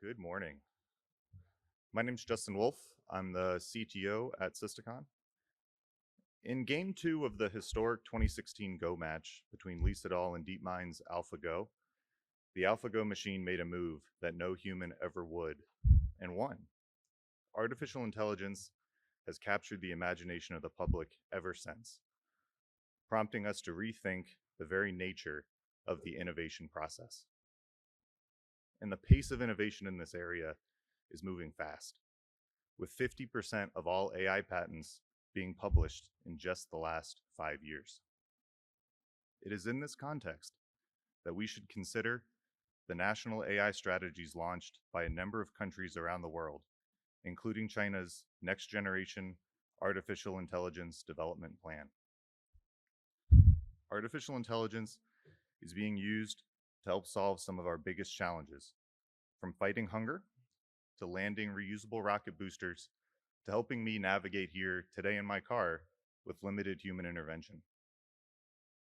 Good morning. My name's Justin Wolf. I'm the CTO at Systicon. In Game 2 of the historic 2016 Go match between Lee Sedol and DeepMind's AlphaGo, the AlphaGo machine made a move that no human ever would, and won. Artificial intelligence has captured the imagination of the public ever since, prompting us to rethink the very nature of the innovation process. And the pace of innovation in this area is moving fast, with 50% of all AI patents being published in just the last 5 years. It is in this context that we should consider the national AI strategies launched by a number of countries around the world, including China's Next Generation Artificial Intelligence Development Plan. Artificial intelligence is being used to help solve some of our biggest challenges, from fighting hunger to landing reusable rocket boosters to helping me navigate here today in my car with limited human intervention.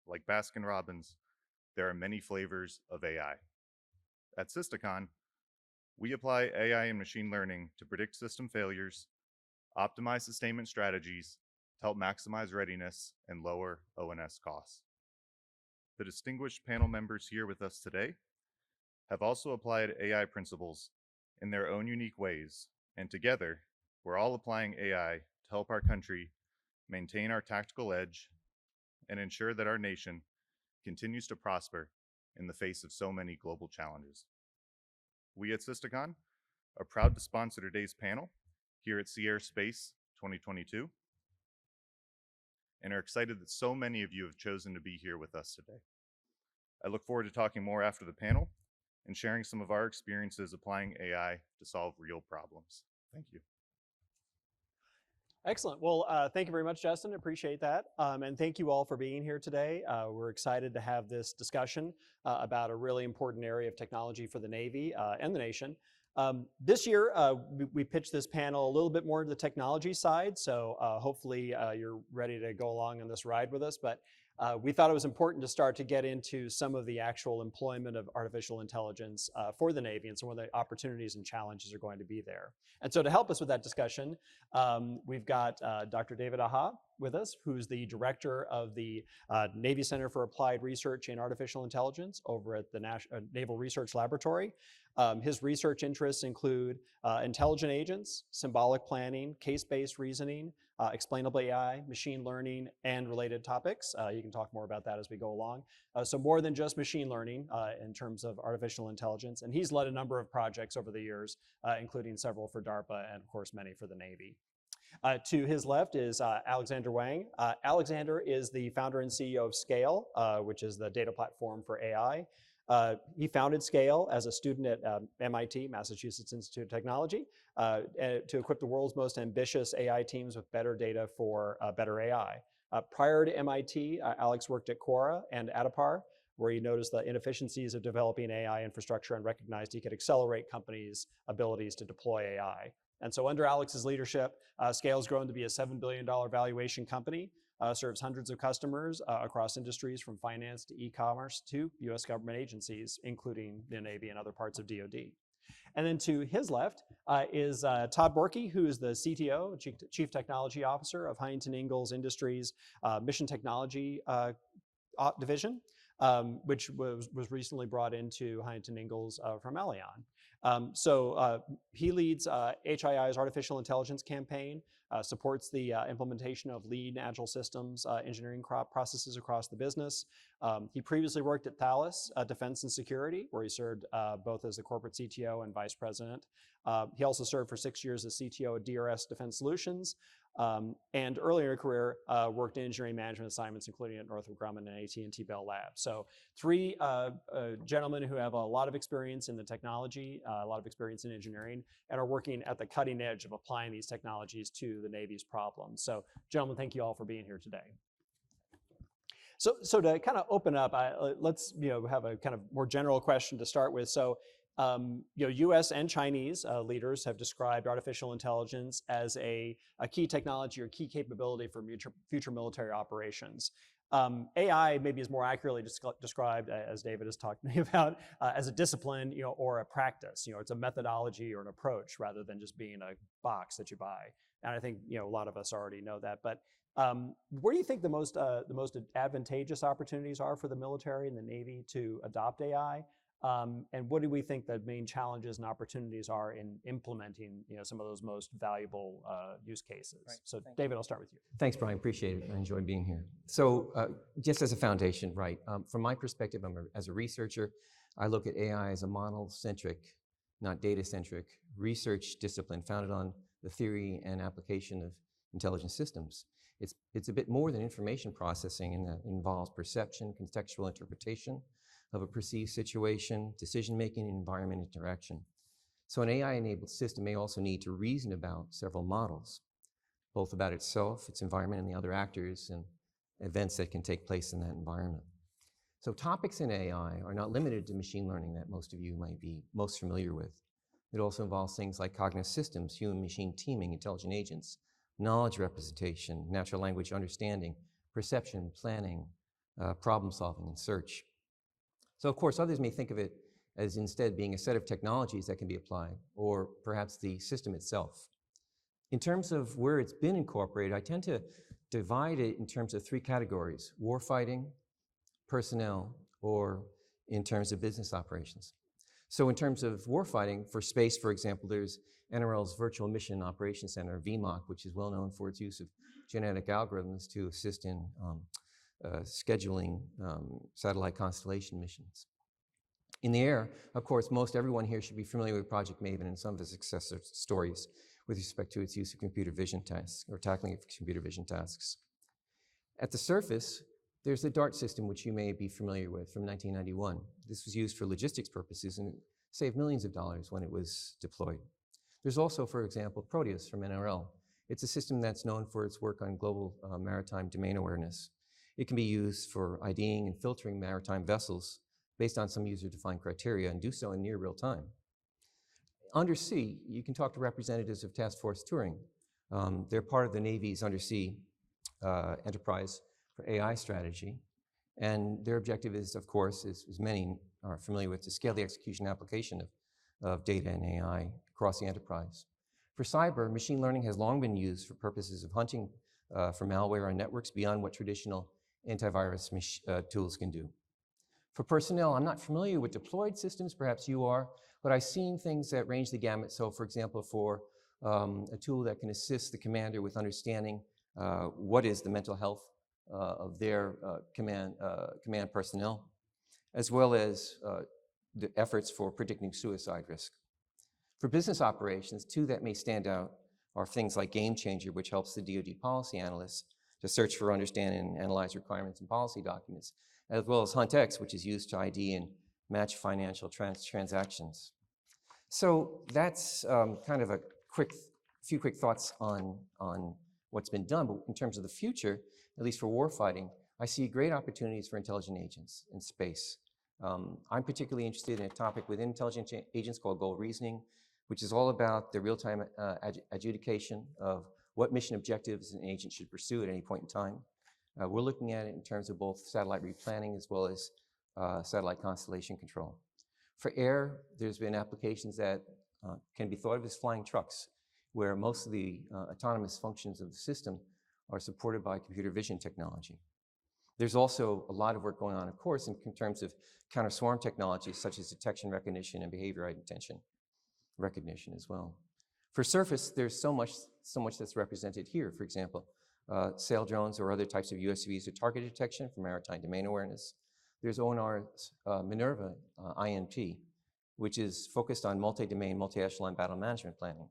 Like Baskin-Robbins, there are many flavors of AI. At Systicon, we apply AI and machine learning to predict system failures, optimize sustainment strategies to help maximize readiness and lower O&S costs. The distinguished panel members here with us today have also applied AI principles in their own unique ways, and together, we're all applying AI to help our country maintain our tactical edge and ensure that our nation continues to prosper in the face of so many global challenges. We at Systicon are proud to sponsor today's panel here at Sierra Space 2022, and are excited that so many of you have chosen to be here with us today. I look forward to talking more after the panel and sharing some of our experiences applying AI to solve real problems. Thank you. Excellent. Well, thank you very much, Justin. Appreciate that. And thank you all for being here today. We're excited to have this discussion about a really important area of technology for the Navy and the nation. This year, we pitched this panel a little bit more to the technology side, so hopefully you're ready to go along on this ride with us. But we thought it was important to start to get into some of the actual employment of artificial intelligence for the Navy and some of the opportunities and challenges are going to be there. And so to help us with that discussion, we've got Dr. David Aha with us, who's the director of the Navy Center for Applied Research in Artificial Intelligence over at the Naval Research Laboratory. His research interests include intelligent agents, symbolic planning, case-based reasoning, explainable AI, machine learning, and related topics. You can talk more about that as we go along. So more than just machine learning in terms of artificial intelligence. And he's led a number of projects over the years, including several for DARPA and of course many for the Navy. To his left is Alexander Wang. Alexander is the founder and CEO of Scale, which is the data platform for AI. He founded Scale as a student at MIT, Massachusetts Institute of Technology, to equip the world's most ambitious AI teams with better data for better AI. Prior to MIT, Alex worked at Quora and Adapar, where he noticed the inefficiencies of developing AI infrastructure and recognized he could accelerate companies' abilities to deploy AI. And so under Alex's leadership, Scale's grown to be a $7 billion valuation company, serves hundreds of customers across industries from finance to e-commerce to US government agencies, including the Navy and other parts of DoD. And then to his left is Todd Borkey, who is the CTO, Chief Technology Officer of Huntington Ingalls Industries Mission Technology Division, which was recently brought into Huntington Ingalls from Allianz. So he leads HII's artificial intelligence campaign, supports the implementation of lean agile systems, engineering processes across the business. He previously worked at Thales Defense and Security, where he served both as the corporate CTO and vice president. He also served for 6 years as CTO at DRS Defense Solutions. And earlier in her career, worked in engineering management assignments, including at Northrop Grumman and AT&T Bell Labs. So three gentlemen who have a lot of experience in the technology, a lot of experience in engineering, and are working at the cutting edge of applying these technologies to the Navy's problems. So gentlemen, thank you all for being here today. So to kind of open up, let's have a kind of more general question to start with. So US and Chinese leaders have described artificial intelligence as a key technology or key capability for future military operations. AI maybe is more accurately described, as David has talked to me about, as a discipline, or a practice. It's a methodology or an approach rather than just being a box that you buy. And I think a lot of us already know that. But where do you think the most advantageous opportunities are for the military and the Navy to adopt AI? And what do we think the main challenges and opportunities are in implementing some of those most valuable use cases? Right. So David, I'll start with you. Thanks, Brian. Appreciate it. I enjoyed being here. So just as a foundation, right, from my perspective, as a researcher, I look at AI as a model-centric, not data-centric, research discipline founded on the theory and application of intelligent systems. It's a bit more than information processing, and that involves perception, contextual interpretation of a perceived situation, decision-making, and environment interaction. So an AI-enabled system may also need to reason about several models, both about itself, its environment, and the other actors and events that can take place in that environment. So topics in AI are not limited to machine learning that most of you might be most familiar with. It also involves things like cognitive systems, human-machine teaming, intelligent agents, knowledge representation, natural language understanding, perception, planning, problem solving, and search. So of course, others may think of it as instead being a set of technologies that can be applied, or perhaps the system itself. In terms of where it's been incorporated, I tend to divide it in terms of three categories: warfighting, personnel, or in terms of business operations. So in terms of warfighting, for space, for example, there's NRL's Virtual Mission Operations Center, VMOC, which is well known for its use of genetic algorithms to assist in scheduling satellite constellation missions. In the air, of course, most everyone here should be familiar with Project Maven and some of the success stories with respect to its use of computer vision tasks, or tackling of computer vision tasks. At the surface, there's the DART system, which you may be familiar with, from 1991. This was used for logistics purposes and saved millions of dollars when it was deployed. There's also, for example, Proteus from NRL. It's a system that's known for its work on global maritime domain awareness. It can be used for IDing and filtering maritime vessels based on some user-defined criteria, and do so in near real time. Undersea, you can talk to representatives of Task Force Turing. They're part of the Navy's undersea enterprise for AI strategy. And their objective is, of course, as many are familiar with, to scale the execution application of data and AI across the enterprise. For cyber, machine learning has long been used for purposes of hunting for malware on networks beyond what traditional antivirus tools can do. For personnel, I'm not familiar with deployed systems, perhaps you are, but I've seen things that range the gamut. So for example, for a tool that can assist the commander with understanding what is the mental health of their command personnel, as well as the efforts for predicting suicide risk. For business operations, two that may stand out are things like Game Changer, which helps the DoD policy analysts to search for, understand, and analyze requirements and policy documents, as well as HuntX, which is used to ID and match financial transactions. So that's kind of a few quick thoughts on what's been done. But in terms of the future, at least for warfighting, I see great opportunities for intelligent agents in space. I'm particularly interested in a topic within intelligent agents called goal reasoning, which is all about the real-time adjudication of what mission objectives an agent should pursue at any point in time. We're looking at it in terms of both satellite replanning as well as satellite constellation control. For air, there's been applications that can be thought of as flying trucks, where most of the autonomous functions of the system are supported by computer vision technology. There's also a lot of work going on, of course, in terms of counter-swarm technologies such as detection recognition and behavior attention recognition as well. For surface, there's so much that's represented here. For example, sail drones or other types of USVs for target detection for maritime domain awareness. There's ONR's Minerva INP, which is focused on multi-domain, multi-echelon battle management planning.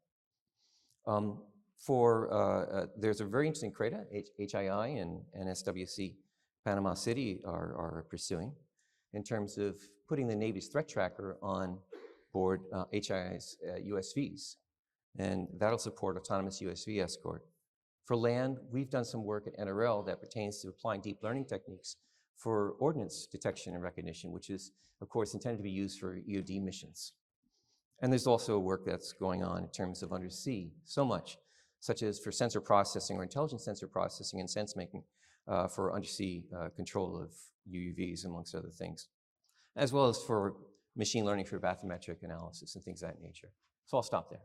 There's a very interesting CRADA, HII and SWC Panama City are pursuing in terms of putting the Navy's threat tracker on board HII's USVs. And that'll support autonomous USV escort. For land, we've done some work at NRL that pertains to applying deep learning techniques for ordnance detection and recognition, which is, of course, intended to be used for EOD missions. And there's also work that's going on in terms of undersea, so much, such as for sensor processing or intelligent sensor processing and sense making. for undersea control of UUVs, amongst other things, as well as for machine learning for bathymetric analysis and things of that nature. So I'll stop there.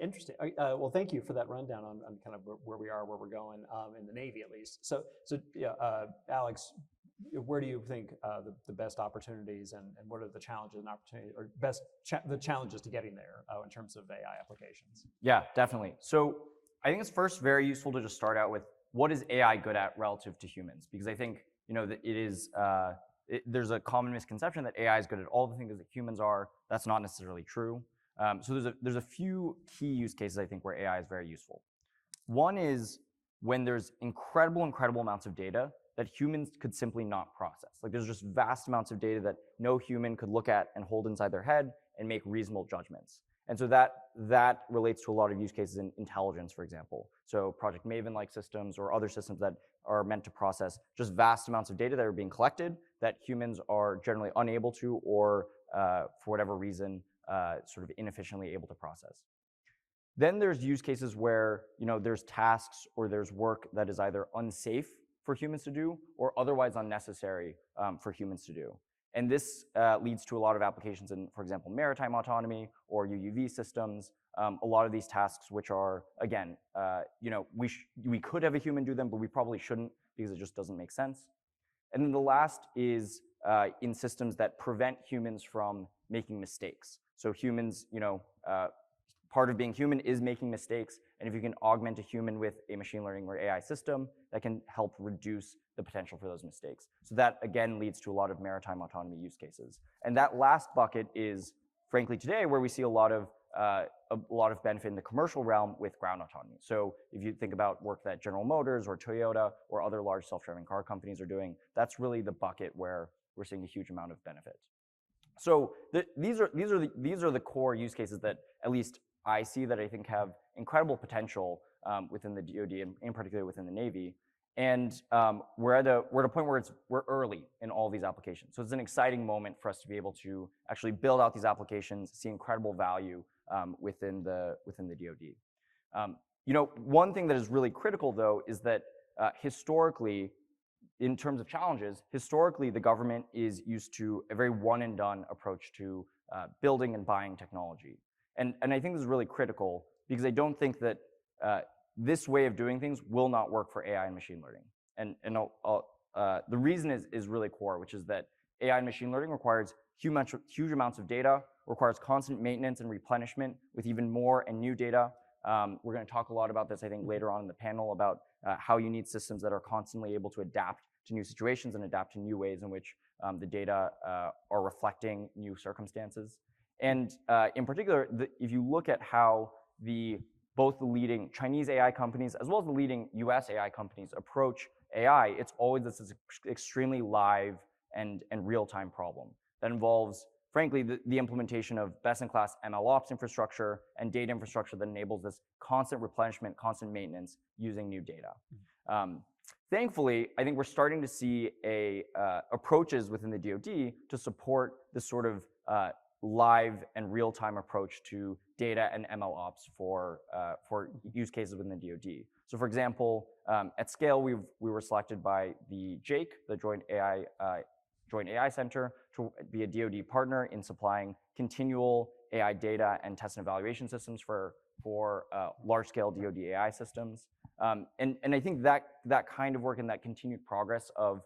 Interesting. Well, thank you for that rundown on kind of where we are, where we're going in the Navy, at least. So yeah, Alex, where do you think the best opportunities and what are the challenges and opportunities, or the challenges to getting there in terms of AI applications? Yeah, definitely. So I think it's first very useful to just start out with what is AI good at relative to humans, because I think that it is. There's a common misconception that AI is good at all the things that humans are. That's not necessarily true. So there's a few key use cases I think where AI is very useful. One is when there's incredible amounts of data that humans could simply not process. Like there's just vast amounts of data that no human could look at and hold inside their head and make reasonable judgments. And so that relates to a lot of use cases in intelligence, for example. So Project Maven-like systems or other systems that are meant to process just vast amounts of data that are being collected that humans are generally unable to, or for whatever reason, sort of inefficiently able to process. Then there's use cases where there's tasks or there's work that is either unsafe for humans to do or otherwise unnecessary for humans to do. And this leads to a lot of applications in, for example, maritime autonomy or UUV systems. A lot of these tasks, which are, again, we could have a human do them, but we probably shouldn't because it just doesn't make sense. And then the last is in systems that prevent humans from making mistakes. So humans, part of being human is making mistakes, and if you can augment a human with a machine learning or AI system, that can help reduce the potential for those mistakes. So that, again, leads to a lot of maritime autonomy use cases. And that last bucket is, frankly, today where we see a lot of benefit in the commercial realm with ground autonomy. So if you think about work that General Motors or Toyota or other large self-driving car companies are doing, that's really the bucket where we're seeing a huge amount of benefit. So these are the core use cases that at least I see that I think have incredible potential within the DoD and in particular within the Navy. And we're at a point where we're early in all these applications. So it's an exciting moment for us to be able to actually build out these applications, see incredible value within the DoD. One thing that is really critical though is that historically, in terms of challenges, historically the government is used to a very one and done approach to building and buying technology. And I think this is really critical because I don't think that this way of doing things will not work for AI and machine learning. And the reason is really core, which is that AI and machine learning requires huge amounts of data, requires constant maintenance and replenishment with even more and new data. We're going to talk a lot about this, I think, later on in the panel about how you need systems that are constantly able to adapt to new situations and adapt to new ways in which the data are reflecting new circumstances. And in particular, if you look at how both the leading Chinese AI companies as well as the leading US AI companies approach AI, it's always this extremely live and real-time problem that involves, frankly, the implementation of best-in-class MLOps infrastructure and data infrastructure that enables this constant replenishment, constant maintenance using new data. Thankfully, I think we're starting to see approaches within the DoD to support this sort of live and real-time approach to data and MLOps for use cases within the DoD. So for example, at scale, we were selected by the JAIC, the Joint AI Center, to be a DoD partner in supplying continual AI data and test and evaluation systems for large-scale DoD AI systems. And I think that kind of work and that continued progress of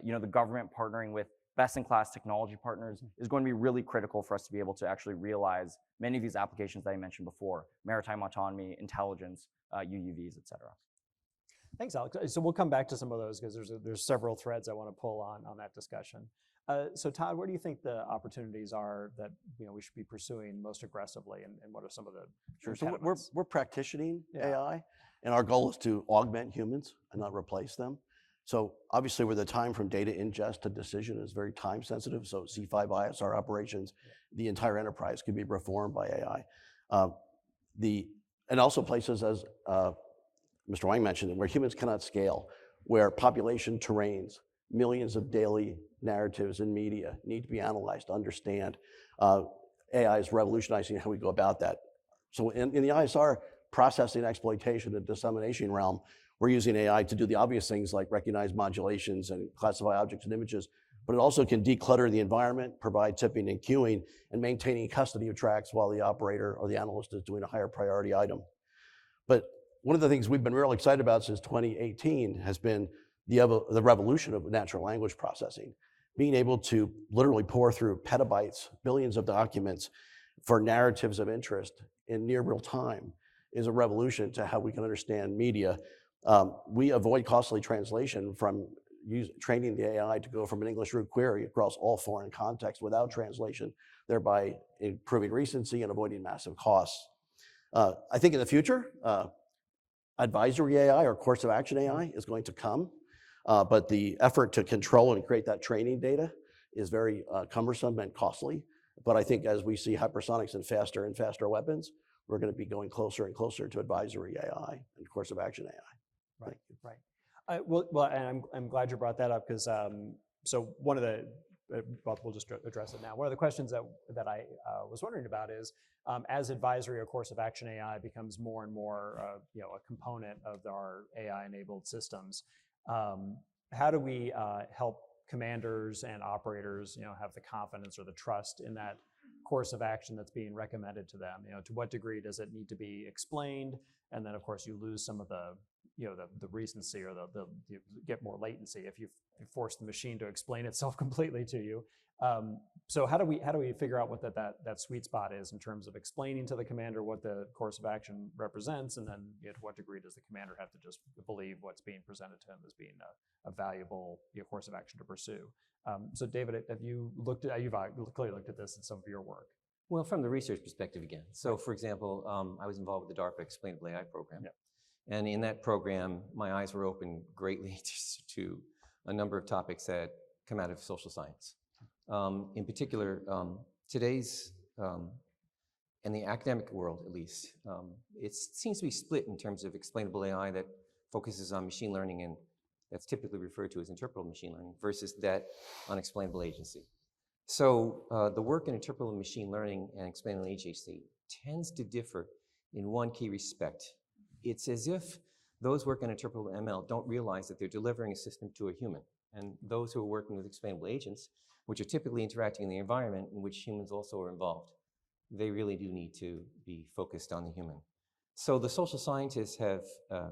the government partnering with best-in-class technology partners is going to be really critical for us to be able to actually realize many of these applications that I mentioned before: maritime autonomy, intelligence, UUVs, et cetera. Thanks, Alex. So we'll come back to some of those because there's several threads I want to pull on that discussion. So Todd, where do you think the opportunities are that we should be pursuing most aggressively, and what are some of the Sure. So we're practicing AI, and our goal is to augment humans and not replace them. So obviously, where the time from data ingest to decision is very time sensitive. So C5 ISR operations, the entire enterprise can be performed by AI. And also places, as Mr. Wang mentioned, where humans cannot scale, where population terrains, millions of daily narratives and media need to be analyzed to understand. AI is revolutionizing how we go about that. So in the ISR processing, exploitation, and dissemination realm, we're using AI to do the obvious things like recognize modulations and classify objects and images, but it also can declutter the environment, provide tipping and queuing, and maintaining custody of tracks while the operator or the analyst is doing a higher priority item. But one of the things we've been real excited about since 2018 has been the revolution of natural language processing. Being able to literally pour through petabytes, billions of documents for narratives of interest in near real time is a revolution to how we can understand media. We avoid costly translation from training the AI to go from an English root query across all foreign contexts without translation, thereby improving recency and avoiding massive costs. I think in the future, advisory AI or course of action AI is going to come, but the effort to control and create that training data is very cumbersome and costly. But I think as we see hypersonics and faster weapons, we're going to be going closer and closer to advisory AI and course of action AI. Right, right. Well, and I'm glad you brought that up because so one of the we'll just address it now. One of the questions that I was wondering about is as advisory or course of action AI becomes more and more a component of our AI-enabled systems, how do we help commanders and operators have the confidence or the trust in that course of action that's being recommended to them? To what degree does it need to be explained? And then of course you lose some of the the recency or you get more latency if you force the machine to explain itself completely to you. So how do we figure out what that sweet spot is in terms of explaining to the commander what the course of action represents, and then to what degree does the commander have to just believe what's being presented to him as being a valuable course of action to pursue? So David, have you looked at, you've clearly looked at this in some of your work. Well, from the research perspective again. So for example, I was involved with the DARPA Explainable AI program. Yep. And in that program, my eyes were opened greatly to a number of topics that come out of social science. In particular, today's, in the academic world at least, it seems to be split in terms of explainable AI that focuses on machine learning, and that's typically referred to as interpretable machine learning, versus that on explainable agency. So the work in interpretable machine learning and explainable agency tends to differ in one key respect. It's as if those working in interpretable ML don't realize that they're delivering a system to a human. And those who are working with explainable agents, which are typically interacting in the environment in which humans also are involved, they really do need to be focused on the human. So the social scientists have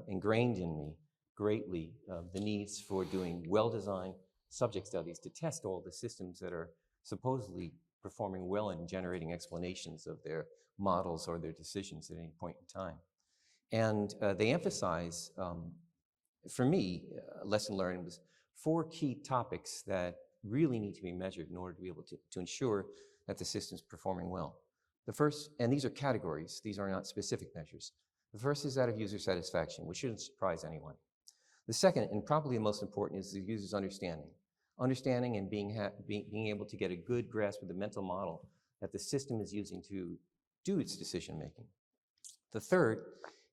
ingrained in me greatly the needs for doing well-designed subject studies to test all the systems that are supposedly performing well in generating explanations of their models or their decisions at any point in time. And they emphasize, for me, lesson learned was 4 key topics that really need to be measured in order to be able to ensure that the system's performing well. The first, and these are categories, these are not specific measures. The first is that of user satisfaction, which shouldn't surprise anyone. The second, and probably the most important, is the user's understanding. Understanding and being able to get a good grasp of the mental model that the system is using to do its decision making. The third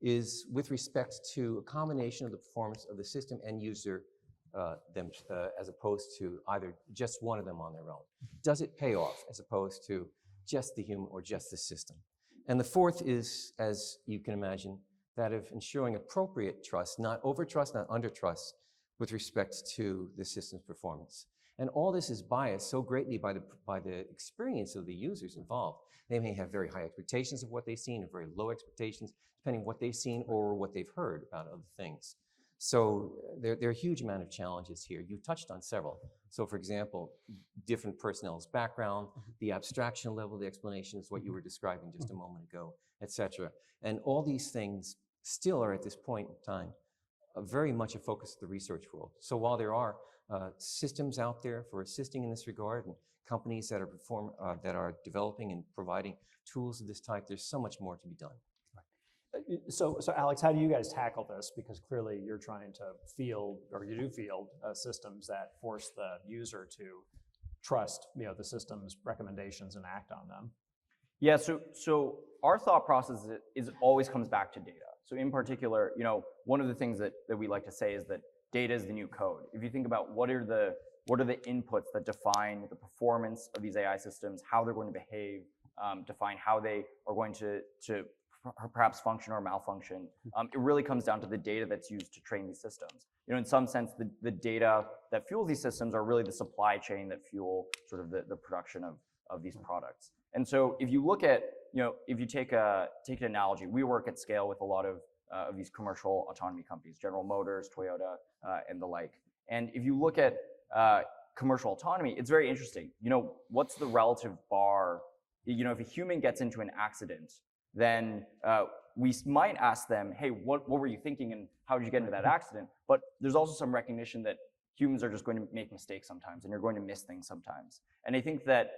is with respect to a combination of the performance of the system and user as opposed to either just one of them on their own. Does it pay off as opposed to just the human or just the system? And the fourth is, as you can imagine, that of ensuring appropriate trust, not over-trust, not under-trust, with respect to the system's performance. And all this is biased so greatly by the experience of the users involved. They may have very high expectations of what they've seen, or very low expectations, depending on what they've seen or what they've heard about other things. So there are a huge amount of challenges here. You touched on several. So for example, different personnel's background, the abstraction level of the explanation is what you were describing just a moment ago, et cetera. And all these things still are at this point in time very much a focus of the research world. So while there are systems out there for assisting in this regard, and companies that are developing and providing tools of this type, there's so much more to be done. So Alex, how do you guys tackle this? Because clearly you're trying to field, or you do field, systems that force the user to trust, the system's recommendations and act on them. Yeah, so our thought process is always comes back to data. So in particular, one of the things that we like to say is that data is the new code. If you think about what are the inputs that define the performance of these AI systems, how they're going to behave, define how they are going to perhaps function or malfunction. It really comes down to the data that's used to train these systems. In some sense, the data that fuels these systems are really the supply chain that fuel sort of the production of these products. And so if you look at, if you take an analogy, we work at scale with a lot of these commercial autonomy companies, General Motors, Toyota, and the like. And if you look at commercial autonomy, it's very interesting. What's the relative bar? If a human gets into an accident, then we might ask them, hey, what were you thinking and how did you get into that accident? But there's also some recognition that humans are just going to make mistakes sometimes and you're going to miss things sometimes. And I think that,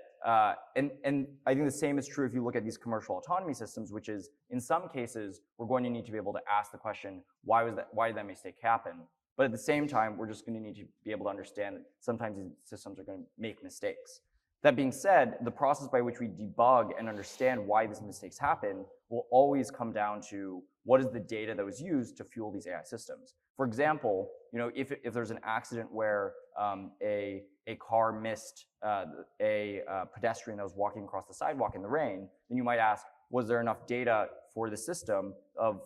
and I think the same is true if you look at these commercial autonomy systems, which is in some cases, we're going to need to be able to ask the question, why did that mistake happen? But at the same time, we're just going to need to be able to understand that sometimes these systems are going to make mistakes. That being said, the process by which we debug and understand why these mistakes happen will always come down to what is the data that was used to fuel these AI systems. For example, if there's an accident where a car missed a pedestrian that was walking across the sidewalk in the rain, then you might ask, was there enough data for the system of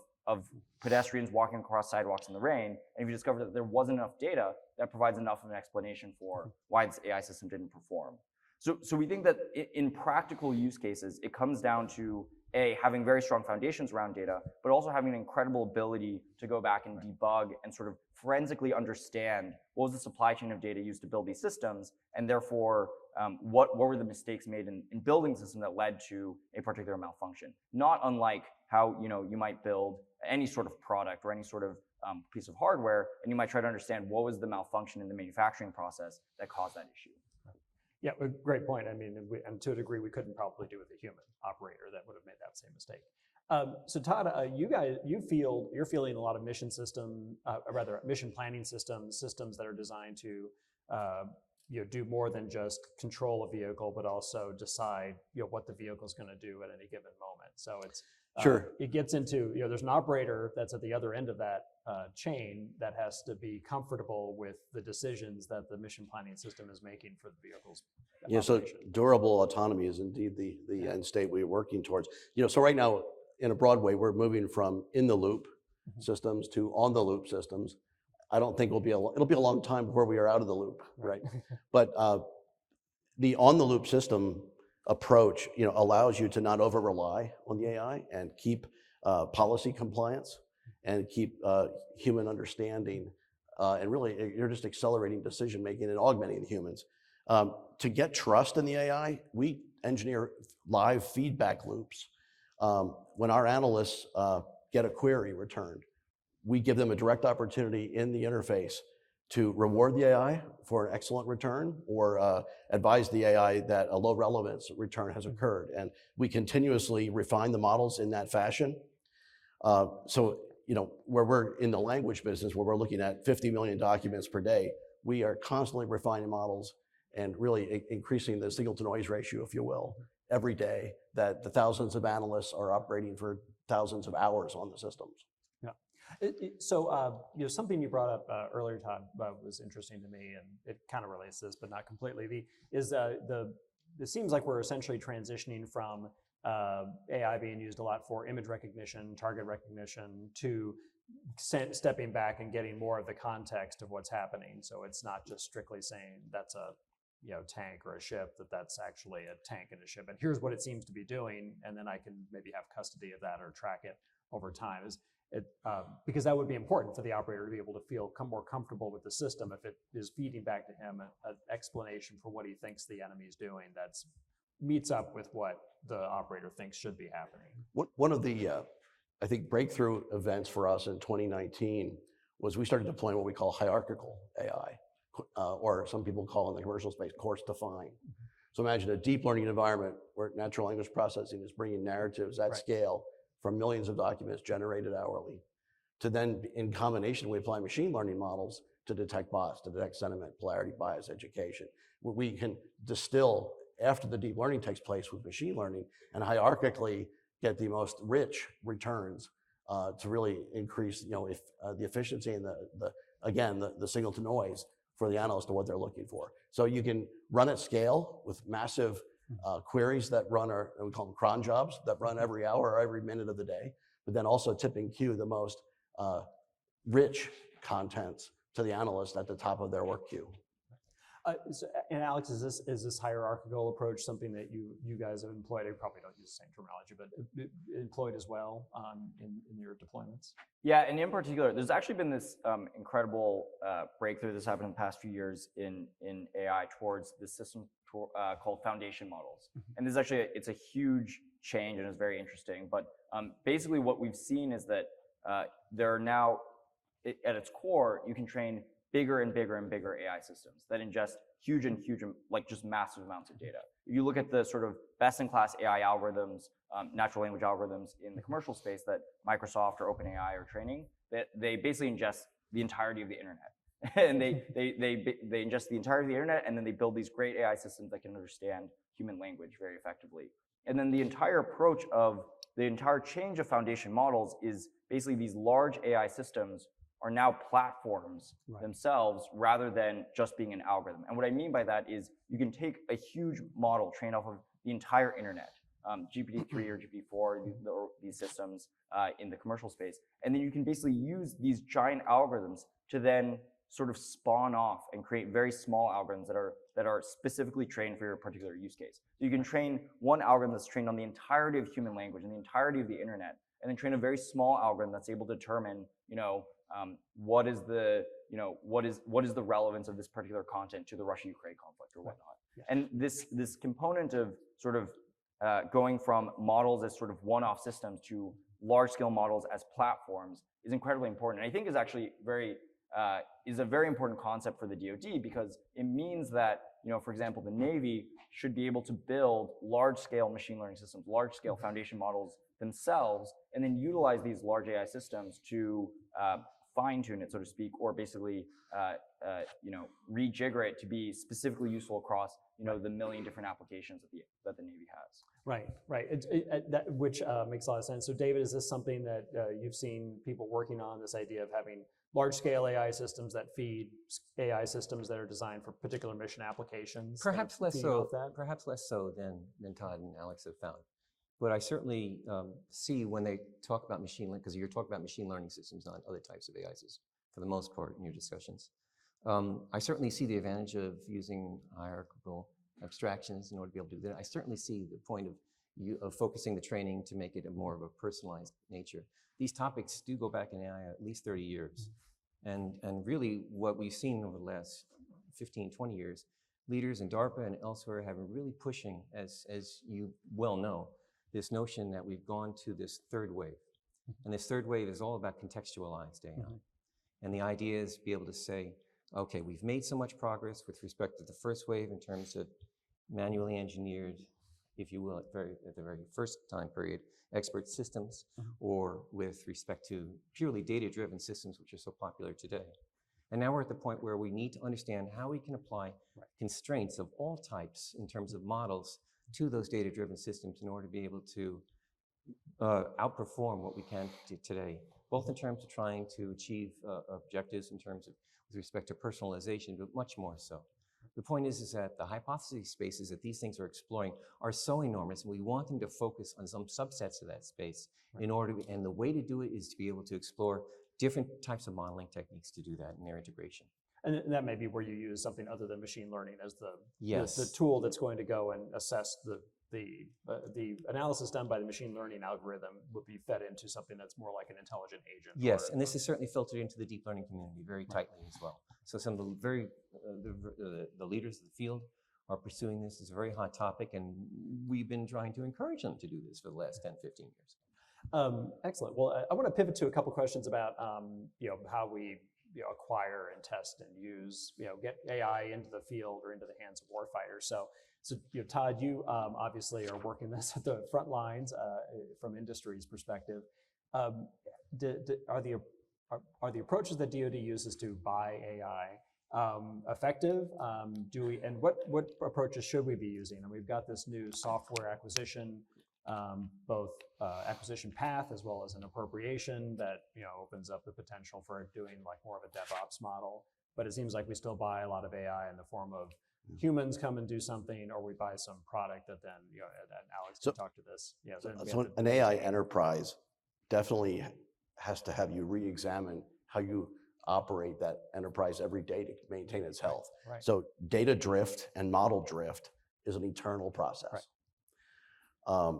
pedestrians walking across sidewalks in the rain? And if you discover that there wasn't enough data, that provides enough of an explanation for why this AI system didn't perform. So we think that in practical use cases, it comes down to having very strong foundations around data, but also having an incredible ability to go back and debug and sort of forensically understand what was the supply chain of data used to build these systems, and therefore what were the mistakes made in building the system that led to a particular malfunction. Not unlike how you might build any sort of product or any sort of piece of hardware, and you might try to understand what was the malfunction in the manufacturing process that caused that issue. Yeah, great point. I mean, and to a degree, we couldn't probably do with a human operator that would have made that same mistake. So Todd, you're feeling a lot of mission planning systems that are designed to do more than just control a vehicle, but also decide what the vehicle is going to do at any given moment. So it's Sure. It gets into there's an operator that's at the other end of that chain that has to be comfortable with the decisions that the mission planning system is making for the vehicle's operation. So durable autonomy is indeed the end state we're working towards. So right now, in a broad way, we're moving from in-the-loop systems to on-the-loop systems. I don't think it'll be a long time before we are out of the loop, right? But the on-the-loop system approach, allows you to not over-rely on the AI and keep policy compliance and keep human understanding, and really you're just accelerating decision making and augmenting the humans. To get trust in the AI, we engineer live feedback loops. When our analysts get a query returned, we give them a direct opportunity in the interface to reward the AI for an excellent return or advise the AI that a low relevance return has occurred. And we continuously refine the models in that fashion. So, where we're in the language business, where we're looking at 50 million documents per day, we are constantly refining models and really increasing the signal to noise ratio, if you will, every day that the thousands of analysts are operating for thousands of hours on the systems. So, something you brought up earlier, Todd, was interesting to me, and it kind of relates to this, but not completely. It seems like we're essentially transitioning from AI being used a lot for image recognition, target recognition, to stepping back and getting more of the context of what's happening. So it's not just strictly saying that's a tank or a ship, that's actually a tank and a ship, and here's what it seems to be doing, and then I can maybe have custody of that or track it over time. Because that would be important for the operator to be able to feel more comfortable with the system if it is feeding back to him an explanation for what he thinks the enemy is doing that meets up with what the operator thinks should be happening. One of the, I think, breakthrough events for us in 2019 was we started deploying what we call hierarchical AI, or some people call in the commercial space course defined. So imagine a deep learning environment where natural language processing is bringing narratives at scale from millions of documents generated hourly, to then, in combination, we apply machine learning models to detect bots, to detect sentiment, polarity, bias, education. We can distill after the deep learning takes place with machine learning and hierarchically get the most rich returns to really increase, the efficiency and the signal to noise for the analyst of what they're looking for. So you can run at scale with massive queries that run we call them cron jobs, that run every hour or every minute of the day, but then also tipping queue the most rich contents to the analyst at the top of their work queue. And Alex, is this hierarchical approach something that you guys have employed? I probably don't use the same terminology, but employed as well in your deployments? Yeah, and in particular, there's actually been this incredible breakthrough that's happened in the past few years in AI towards this system called foundation models. And this is actually, it's a huge change and it's very interesting. But basically what we've seen is that there are now, at its core, you can train bigger and bigger and bigger AI systems that ingest huge and huge, like just massive amounts of data. If you look at the sort of best-in-class AI algorithms, natural language algorithms in the commercial space that Microsoft or OpenAI are training, they basically ingest the entirety of the internet. And they ingest the entirety of the internet, and then they build these great AI systems that can understand human language very effectively. And then the entire approach of the entire change of foundation models is basically these large AI systems are now platforms themselves rather than just being an algorithm. And what I mean by that is you can take a huge model trained off of the entire internet, GPT-3 or GPT-4, these systems in the commercial space, and then you can basically use these giant algorithms to then sort of spawn off and create very small algorithms that are specifically trained for your particular use case. So you can train one algorithm that's trained on the entirety of human language and the entirety of the internet, and then train a very small algorithm that's able to determine, what is the relevance of this particular content to the Russia-Ukraine conflict or whatnot. Yeah. And this component of sort of going from models as sort of one-off systems to large-scale models as platforms is incredibly important. And I think is actually is a very important concept for the DoD, because it means that, for example, the Navy should be able to build large-scale machine learning systems, large-scale foundation models themselves, and then utilize these large AI systems to fine-tune it, so to speak, or basically, rejigger it to be specifically useful across, the million different applications that the Navy has. Right. Which makes a lot of sense. So, David, is this something that you've seen people working on, this idea of having large-scale AI systems that feed AI systems that are designed for particular mission applications? Perhaps less so. Perhaps less so than Todd and Alex have found. But I certainly see when they talk about machine learning, because you're talking about machine learning systems, not other types of AI systems, for the most part in your discussions. I certainly see the advantage of using hierarchical abstractions in order to be able to do that. I certainly see the point of focusing the training to make it more of a personalized nature. These topics do go back in AI at least 30 years. And really what we've seen over the last 15, 20 years, leaders in DARPA and elsewhere have been really pushing, as you well know, this notion that we've gone to this third wave. And this third wave is all about contextualized AI. And the idea is to be able to say, okay, we've made so much progress with respect to the first wave in terms of manually engineered, if you will, at the very first time period, expert systems, or with respect to purely data-driven systems, which are so popular today. And now we're at the point where we need to understand how we can apply constraints of all types in terms of models to those data-driven systems in order to be able to outperform what we can do today, both in terms of trying to achieve objectives in terms of with respect to personalization, but much more so. The point is that the hypothesis spaces that these things are exploring are so enormous, and we want them to focus on some subsets of that space in order to, and the way to do it is to be able to explore different types of modeling techniques to do that in their integration. And that may be where you use something other than machine learning as the tool that's going to go and assess the analysis done by the machine learning algorithm would be fed into something that's more like an intelligent agent. Yes, and this is certainly filtered into the deep learning community very tightly as well. So some of the leaders of the field are pursuing this. It's a very hot topic, and we've been trying to encourage them to do this for the last 10, 15 years. Excellent. Well, I want to pivot to a couple questions about how we acquire and test and use, get AI into the field or into the hands of warfighters. So Todd, you obviously are working this at the front lines from industry's perspective. Are the approaches that DoD uses to buy AI effective? And what approaches should we be using? And we've got this new software acquisition, both acquisition path as well as an appropriation that opens up the potential for doing like more of a DevOps model. But it seems like we still buy a lot of AI in the form of humans come and do something, or we buy some product that then, and Alex can talk to this. Yeah, So an AI enterprise definitely has to have you re-examine how you operate that enterprise every day to maintain its health. Right. So data drift and model drift is an eternal process. Right.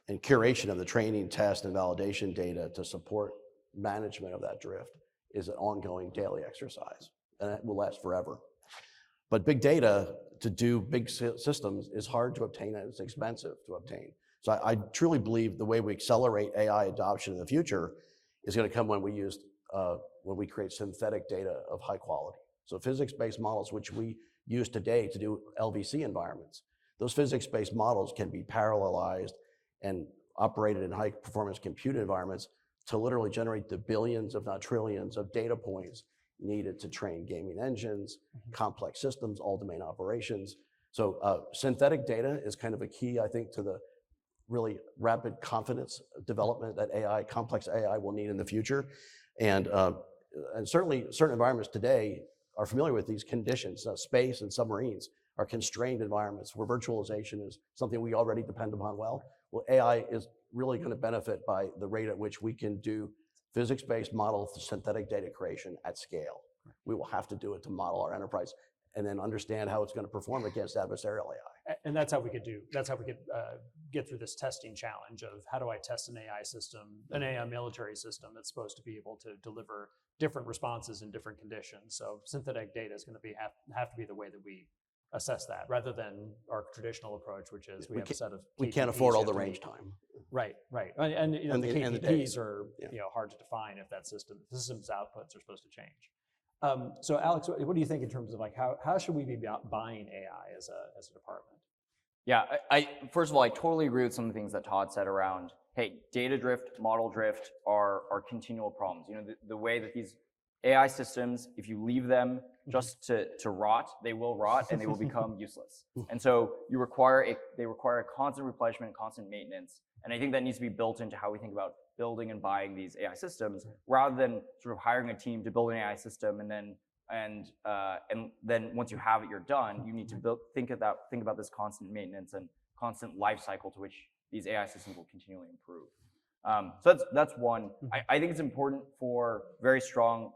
And curation of the training, test, and validation data to support management of that drift is an ongoing daily exercise, and it will last forever. But big data to do big systems is hard to obtain, and it's expensive to obtain. So I truly believe the way we accelerate AI adoption in the future is going to come when we create synthetic data of high quality. So physics-based models, which we use today to do LVC environments, those physics-based models can be parallelized and operated in high-performance compute environments to literally generate the billions, if not trillions, of data points needed to train gaming engines, complex systems, all domain operations. So synthetic data is kind of a key, I think, to the really rapid confidence development that complex AI will need in the future. And certainly certain environments today are familiar with these conditions. Space and submarines are constrained environments where virtualization is something we already depend upon well. Well, AI is really going to benefit by the rate at which we can do physics-based model synthetic data creation at scale. We will have to do it to model our enterprise and then understand how it's going to perform against adversarial AI. And that's how we could get through this testing challenge of how do I test an AI system, an AI military system that's supposed to be able to deliver different responses in different conditions. So synthetic data is going to have to be the way that we assess that, rather than our traditional approach, which is we have a set of we can't afford all the range time. Right. And the KPPs are hard to define if the system's outputs are supposed to change. So Alex, what do you think in terms of how should we be buying AI as a department? Yeah, I first of all, I totally agree with some of the things that Todd said around, hey, data drift, model drift are continual problems. The way that these AI systems, if you leave them just to rot, they will rot and they will become useless. And so they require a constant replenishment, constant maintenance. And I think that needs to be built into how we think about building and buying these AI systems, rather than sort of hiring a team to build an AI system and then once you have it, you're done. You need to think about this constant maintenance and constant life cycle to which these AI systems will continually improve. So that's one. I think it's important for very strong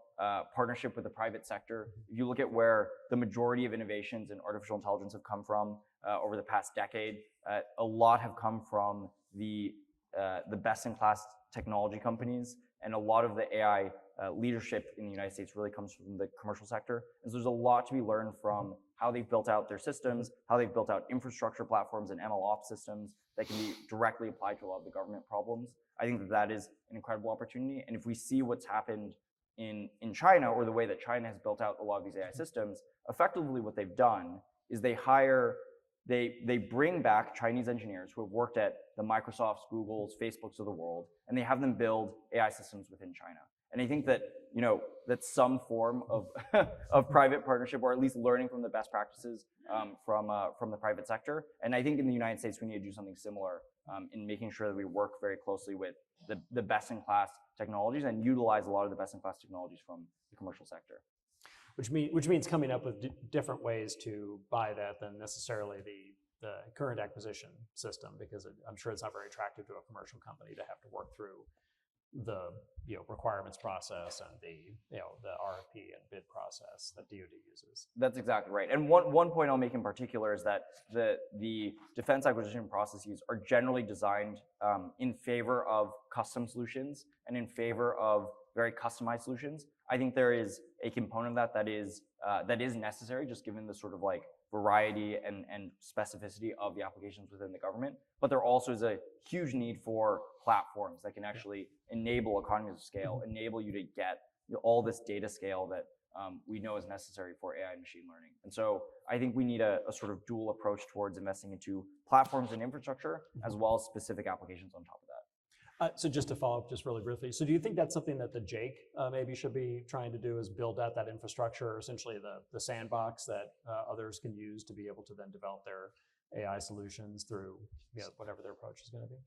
partnership with the private sector. If you look at where the majority of innovations in artificial intelligence have come from over the past decade, a lot have come from the best-in-class technology companies, and a lot of the AI leadership in the United States really comes from the commercial sector. And so there's a lot to be learned from how they've built out their systems, how they've built out infrastructure platforms and MLOps systems that can be directly applied to a lot of the government problems. I think that is an incredible opportunity. And if we see what's happened in China, or the way that China has built out a lot of these AI systems, effectively what they've done is they bring back Chinese engineers who have worked at the Microsofts, Googles, Facebooks of the world, and they have them build AI systems within China. And I think that that's some form of of private partnership, or at least learning from the best practices from the private sector. And I think in the United States we need to do something similar in making sure that we work very closely with the best-in-class technologies and utilize a lot of the best-in-class technologies from the commercial sector. Which means coming up with different ways to buy that than necessarily the current acquisition system, because I'm sure it's not very attractive to a commercial company to have to work through the requirements process and the RFP and bid process that DoD uses. That's exactly right. And one point I'll make in particular is that the defense acquisition processes are generally designed in favor of custom solutions and in favor of very customized solutions. I think there is a component of that is necessary, just given the sort of variety and specificity of the applications within the government. But there also is a huge need for platforms that can actually enable economies of scale, enable you to get all this data scale that we know is necessary for AI and machine learning. And so I think we need a sort of dual approach towards investing into platforms and infrastructure, as well as specific applications on top of that. So just to follow up just really briefly, so do you think that's something that the JAIC maybe should be trying to do, is build out that infrastructure, essentially the sandbox that others can use to be able to then develop their AI solutions through whatever their approach is going to be?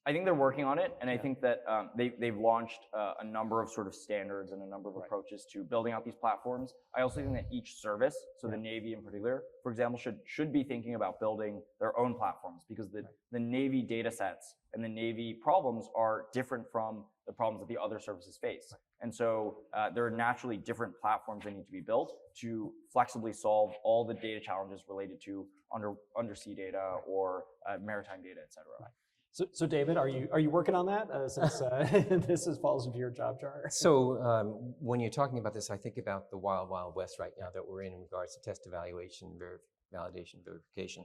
I think they're working on it, and I think that they've launched a number of sort of standards and a number of approaches to building out these platforms. I also think that each service, so the Navy in particular, for example, should be thinking about building their own platforms, because the Navy data sets and the Navy problems are different from the problems that the other services face. And so there are naturally different platforms that need to be built to flexibly solve all the data challenges related to undersea data or maritime data, et cetera. So David, are you working on that since this falls into your job jar? So when you're talking about this, I think about the wild, wild west right now that we're in regards to test evaluation, validation, verification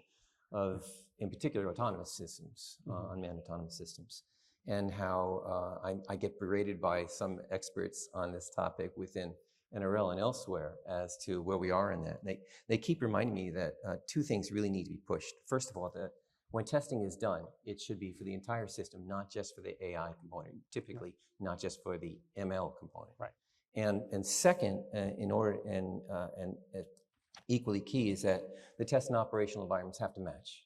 of, in particular, autonomous systems, unmanned autonomous systems, and how I get berated by some experts on this topic within NRL and elsewhere as to where we are in that. They keep reminding me that two things really need to be pushed. First of all, that when testing is done, it should be for the entire system, not just for the AI component, typically not just for the ML component. Right. And second, equally key is that the test and operational environments have to match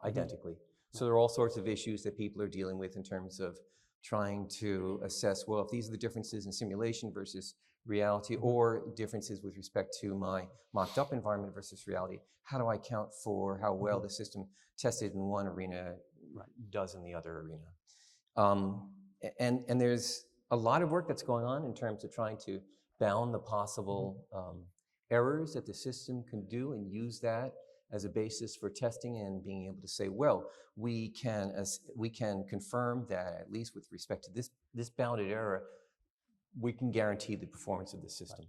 identically. So there are all sorts of issues that people are dealing with in terms of trying to assess, well, if these are the differences in simulation versus reality, or differences with respect to my mocked up environment versus reality, how do I account for how well the system tested in one arena does in the other arena? And there's a lot of work that's going on in terms of trying to bound the possible errors that the system can do and use that as a basis for testing and being able to say, well, we can confirm that at least with respect to this bounded error, we can guarantee the performance of the system.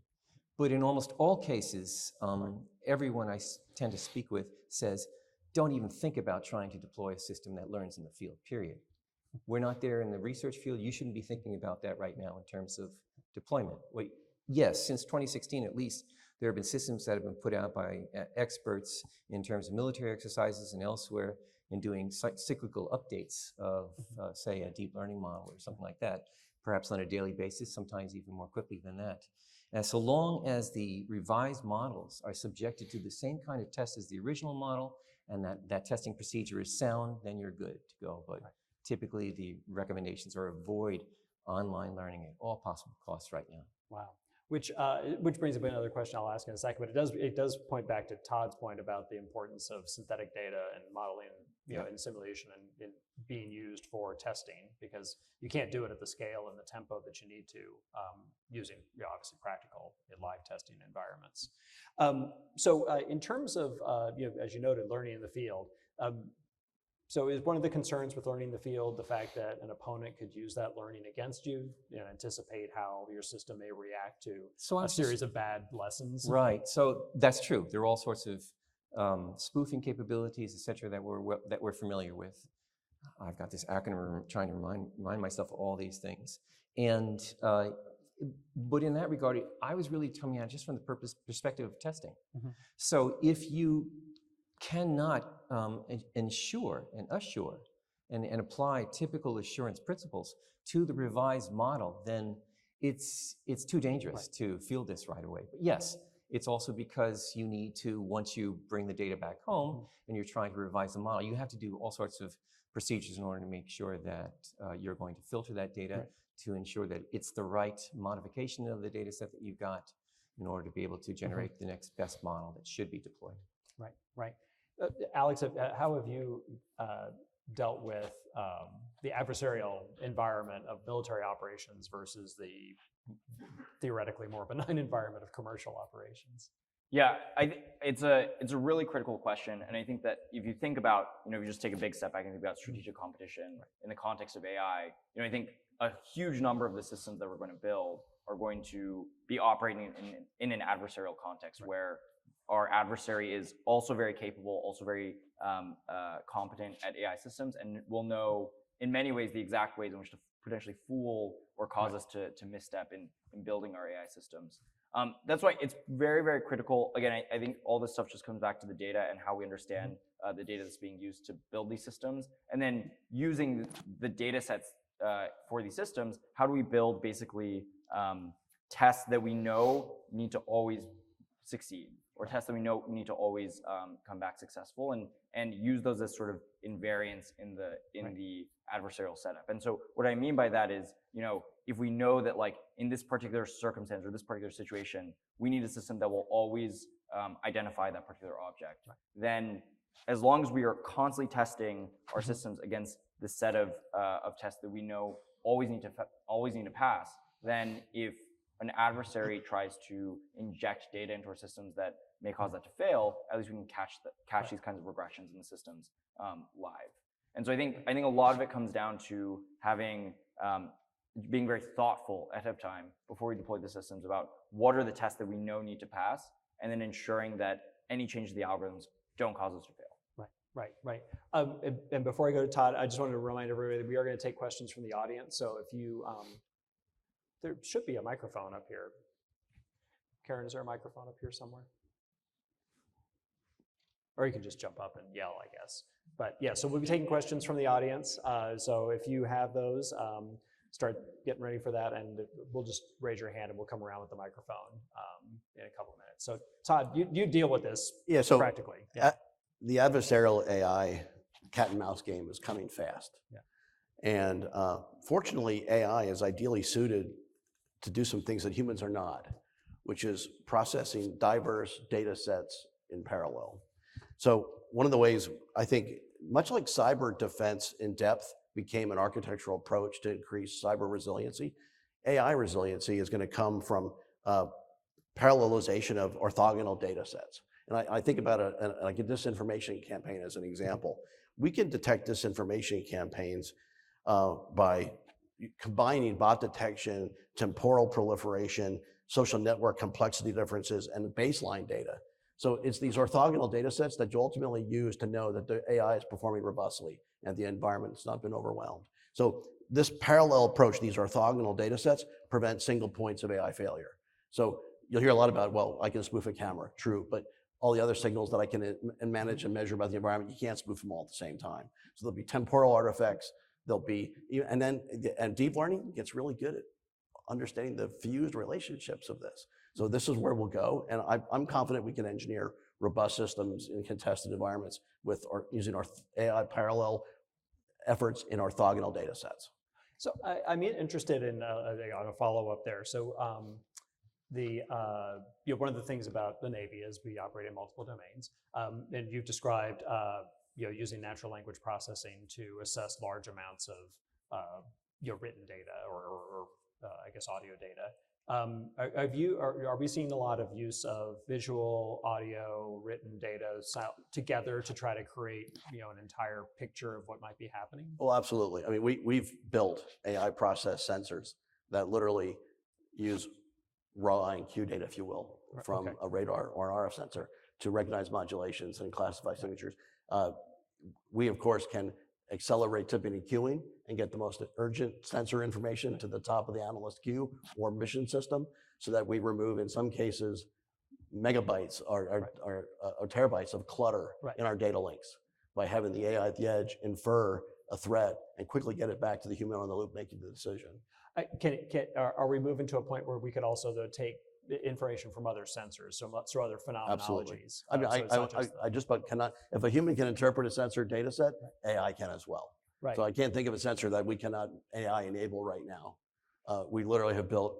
But in almost all cases, everyone I tend to speak with says, don't even think about trying to deploy a system that learns in the field, period. We're not there in the research field. You shouldn't be thinking about that right now in terms of deployment. Well, yes, since 2016 at least, there have been systems that have been put out by experts in terms of military exercises and elsewhere in doing cyclical updates of, say, a deep learning model or something like that, perhaps on a daily basis, sometimes even more quickly than that. And so long as the revised models are subjected to the same kind of test as the original model, and that testing procedure is sound, then you're good to go. But typically the recommendations are avoid online learning at all possible costs right now. Wow. Which brings up another question I'll ask in a second, but it does point back to Todd's point about the importance of synthetic data and modeling, and simulation and being used for testing, because you can't do it at the scale and the tempo that you need to using obviously practical live testing environments. So in terms of as you noted, learning in the field. So is one of the concerns with learning the field the fact that an opponent could use that learning against you and anticipate how your system may react to a series of bad lessons? Right. So that's true. There are all sorts of spoofing capabilities, et cetera, that we're familiar with. I've got this acronym trying to remind myself of all these things. And but in that regard, I was really coming at it just from the perspective of testing. So if you cannot ensure and assure and apply typical assurance principles to the revised model, then it's too dangerous to field this right away. But yes, it's also because you need to, once you bring the data back home and you're trying to revise the model, you have to do all sorts of procedures in order to make sure that you're going to filter that data to ensure that it's the right modification of the data set that you've got in order to be able to generate the next best model that should be deployed. Right. Alex, how have you dealt with the adversarial environment of military operations versus the theoretically more benign environment of commercial operations? Yeah, it's a really critical question, and I think that if you think about, if you just take a big step back and think about strategic competition in the context of AI, I think a huge number of the systems that we're going to build are going to be operating in an adversarial context where our adversary is also very capable, also very competent at AI systems, and will know in many ways the exact ways in which to potentially fool or cause us to misstep in building our AI systems. That's why it's very, very critical. Again, I think all this stuff just comes back to the data and how we understand the data that's being used to build these systems. And then using the data sets for these systems, how do we build basically tests that we know need to always succeed? or tests that we know need to always come back successful, and use those as sort of invariants in the adversarial setup. And so what I mean by that is, if we know that like in this particular circumstance or this particular situation, we need a system that will always identify that particular object, then as long as we are constantly testing our systems against the set of tests that we know always need to pass, then if an adversary tries to inject data into our systems that may cause that to fail, at least we can catch these kinds of regressions in the systems live. And so I think a lot of it comes down to having being very thoughtful ahead of time before we deploy the systems about what are the tests that we know need to pass, and then ensuring that any change to the algorithms don't cause us to fail. Right. And before I go to Todd, I just wanted to remind everybody that we are going to take questions from the audience. So if you, there should be a microphone up here. Karen, is there a microphone up here somewhere? Or you can just jump up and yell, I guess. But yeah, so we'll be taking questions from the audience. So if you have those, start getting ready for that, and we'll just raise your hand and we'll come around with the microphone in a couple of minutes. So Todd, you deal with this practically. Yeah. The adversarial AI cat and mouse game is coming fast. Yeah. And fortunately, AI is ideally suited to do some things that humans are not, which is processing diverse data sets in parallel. So one of the ways, I think, much like cyber defense in depth became an architectural approach to increase cyber resiliency, AI resiliency is going to come from parallelization of orthogonal data sets. And I think about like a disinformation campaign as an example. We can detect disinformation campaigns by combining bot detection, temporal proliferation, social network complexity differences, and baseline data. So it's these orthogonal data sets that you ultimately use to know that the AI is performing robustly and the environment has not been overwhelmed. So this parallel approach, these orthogonal data sets, prevent single points of AI failure. So you'll hear a lot about, well, I can spoof a camera, true, but all the other signals that I can manage and measure about the environment, you can't spoof them all at the same time. So there'll be temporal artifacts, there'll be, and deep learning gets really good at understanding the fused relationships of this. So this is where we'll go, and I'm confident we can engineer robust systems in contested environments using our AI parallel efforts in orthogonal data sets. So I'm interested in a follow-up there. So one of the things about the Navy is we operate in multiple domains, and you've described using natural language processing to assess large amounts of written data or I guess audio data. Are we seeing a lot of use of visual, audio, written data together to try to create an entire picture of what might be happening? Well, absolutely. I mean, we've built AI process sensors that literally use raw IQ data, if you will, from a radar or an RF sensor to recognize modulations and classify signatures. We, of course, can accelerate tipping and queuing and get the most urgent sensor information to the top of the analyst queue or mission system, so that we remove, in some cases, megabytes or terabytes of clutter in our data links by having the AI at the edge infer a threat and quickly get it back to the human on the loop making the decision. Are we moving to a point where we could also take information from other sensors, so other phenomenologies? Absolutely. I mean, I just about cannot, if a human can interpret a sensor data set, AI can as well. Right. So I can't think of a sensor that we cannot AI enable right now. We literally have built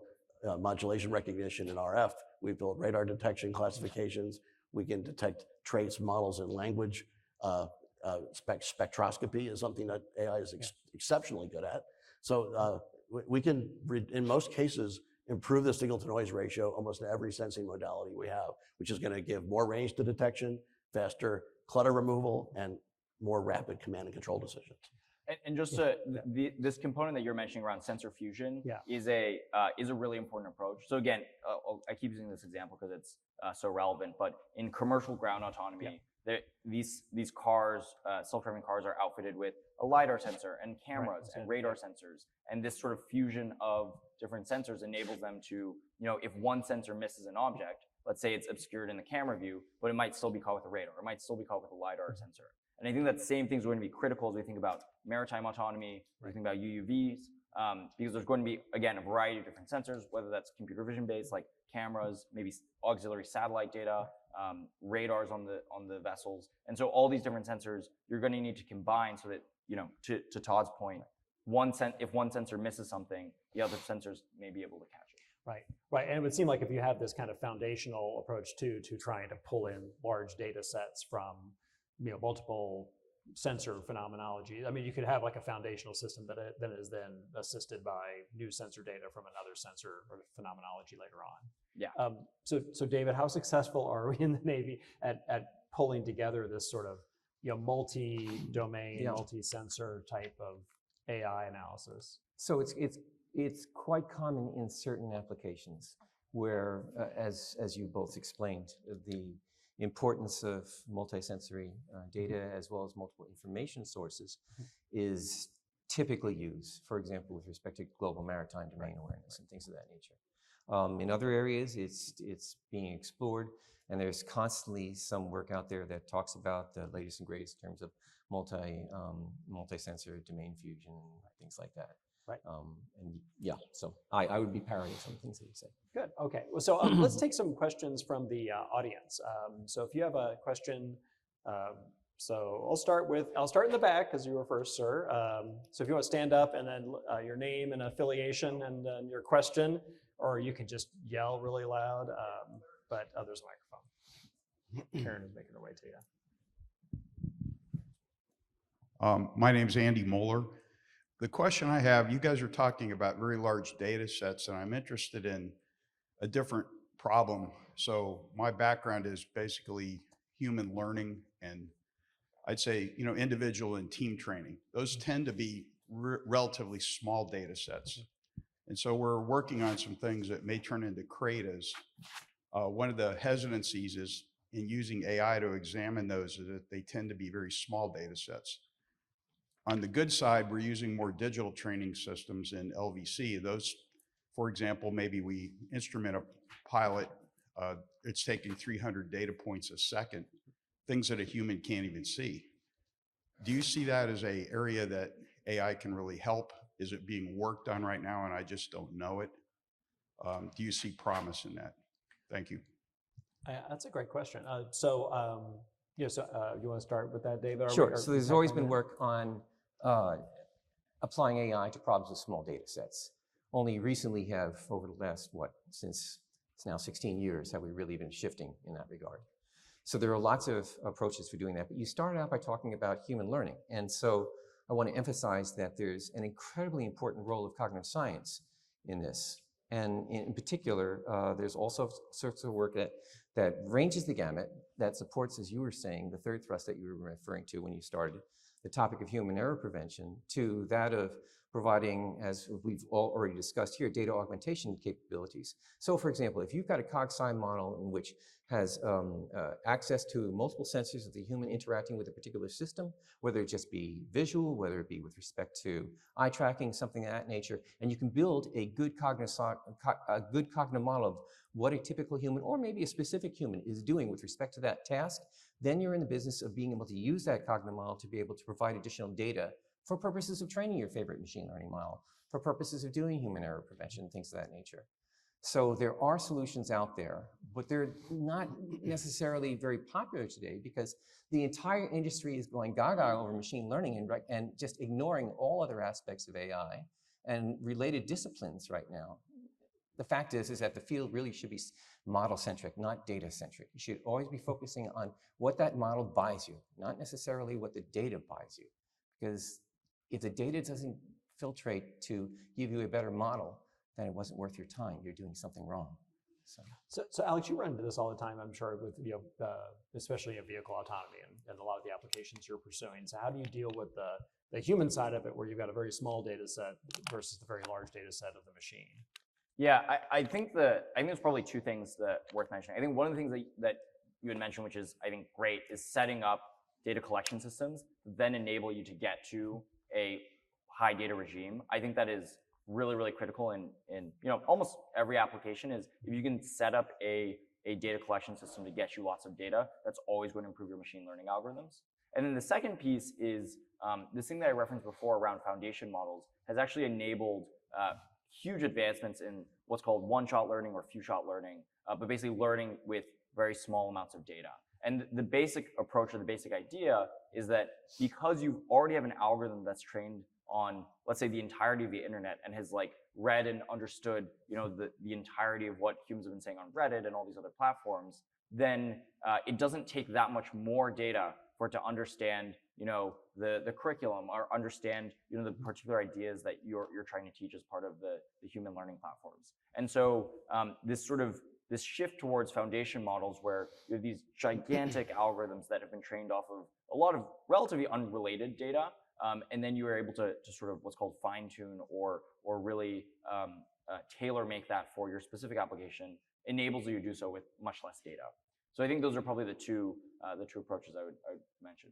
modulation recognition in RF. We've built radar detection classifications. We can detect traits, models, and language. Spectroscopy is something that AI is exceptionally good at. So we can, in most cases, improve the signal-to-noise ratio almost in every sensing modality we have, which is going to give more range to detection, faster clutter removal, and more rapid command and control decisions. And just this component that you're mentioning around sensor fusion is a really important approach. So again, I keep using this example because it's so relevant. But in commercial ground autonomy, these cars, self-driving cars, are outfitted with a LiDAR sensor and cameras and radar sensors. And this sort of fusion of different sensors enables them to, if one sensor misses an object, let's say it's obscured in the camera view, but it might still be caught with a radar, it might still be caught with a LiDAR sensor. And I think that same thing is going to be critical as we think about maritime autonomy, we think about UUVs, because there's going to be, again, a variety of different sensors, whether that's computer vision based, like cameras, maybe auxiliary satellite data, radars on the vessels, and so all these different sensors you're going to need to combine so that, to Todd's point, if one sensor misses something, the other sensors may be able to catch it. Right, right, and it would seem like if you have this kind of foundational approach to trying to pull in large data sets from multiple sensor phenomenology. I mean, you could have like a foundational system that is then assisted by new sensor data from another sensor or phenomenology later on. Yeah. So David, how successful are we in the Navy at pulling together this sort of multi-domain, multi-sensor type of AI analysis? So it's quite common in certain applications where, as you both explained, the importance of multisensory data as well as multiple information sources is typically used, for example, with respect to global maritime domain awareness and things of that nature. In other areas, it's being explored, and there's constantly some work out there that talks about the latest and greatest in terms of multi-sensor domain fusion and things like that. Right. And yeah, so I would be parroting some things that you say. Good. Okay. Well, so let's take some questions from the audience. So if you have a question, so I'll start in the back because you were first, sir. So if you want to stand up and then your name and affiliation and then your question, or you can just yell really loud. But there's a microphone. Karen is making her way to you. My name's Andy Moeller. The question I have, you guys are talking about very large data sets, and I'm interested in a different problem. So my background is basically human learning, and I'd say, individual and team training. Those tend to be relatively small data sets. And so we're working on some things that may turn into CRADAs. One of the hesitancies is in using AI to examine those is that they tend to be very small data sets. On the good side, we're using more digital training systems in LVC. Those, for example, maybe we instrument a pilot, it's taking 300 data points a second, things that a human can't even see. Do you see that as an area that AI can really help? Is it being worked on right now and I just don't know it? Do you see promise in that? Thank you. That's a great question. So you want to start with that, David? Sure. So there's always been work on applying AI to problems with small data sets. Only recently have, over the last, since it's now 16 years, have we really been shifting in that regard. So there are lots of approaches for doing that, but you started out by talking about human learning. And so I want to emphasize that there's an incredibly important role of cognitive science in this. And in particular, there's also sorts of work that ranges the gamut, that supports, as you were saying, the third thrust that you were referring to when you started, the topic of human error prevention, to that of providing, as we've all already discussed here, data augmentation capabilities. So for example, if you've got a cog-sci model in which has access to multiple sensors of the human interacting with a particular system, whether it just be visual, whether it be with respect to eye tracking, something of that nature, and you can build a good cognitive model of what a typical human, or maybe a specific human, is doing with respect to that task, then you're in the business of being able to use that cognitive model to be able to provide additional data for purposes of training your favorite machine learning model, for purposes of doing human error prevention, things of that nature. So there are solutions out there, but they're not necessarily very popular today because the entire industry is going gaga over machine learning and just ignoring all other aspects of AI and related disciplines right now. The fact is that the field really should be model-centric, not data-centric. You should always be focusing on what that model buys you, not necessarily what the data buys you. Because if the data doesn't filtrate to give you a better model, then it wasn't worth your time. You're doing something wrong. So Alex, you run into this all the time, I'm sure, with especially in vehicle autonomy and a lot of the applications you're pursuing. So how do you deal with the human side of it, where you've got a very small data set versus the very large data set of the machine? Yeah, I think there's probably two things that worth mentioning. I think one of the things that you had mentioned, which is I think great, is setting up data collection systems that then enable you to get to a high data regime. I think that is really, really critical in almost every application. Is if you can set up a data collection system to get you lots of data, that's always going to improve your machine learning algorithms. And then the second piece is this thing that I referenced before around foundation models has actually enabled huge advancements in what's called one-shot learning or few-shot learning, but basically learning with very small amounts of data. And the basic approach or the basic idea is that because you already have an algorithm that's trained on, let's say, the entirety of the internet and has like read and understood, the entirety of what humans have been saying on Reddit and all these other platforms, then it doesn't take that much more data for it to understand, the curriculum or understand, the particular ideas that you're trying to teach as part of the human learning platforms. And so this shift towards foundation models where you have these gigantic algorithms that have been trained off of a lot of relatively unrelated data, and then you are able to sort of what's called fine tune or really tailor make that for your specific application, enables you to do so with much less data. So I think those are probably the two approaches I would mention.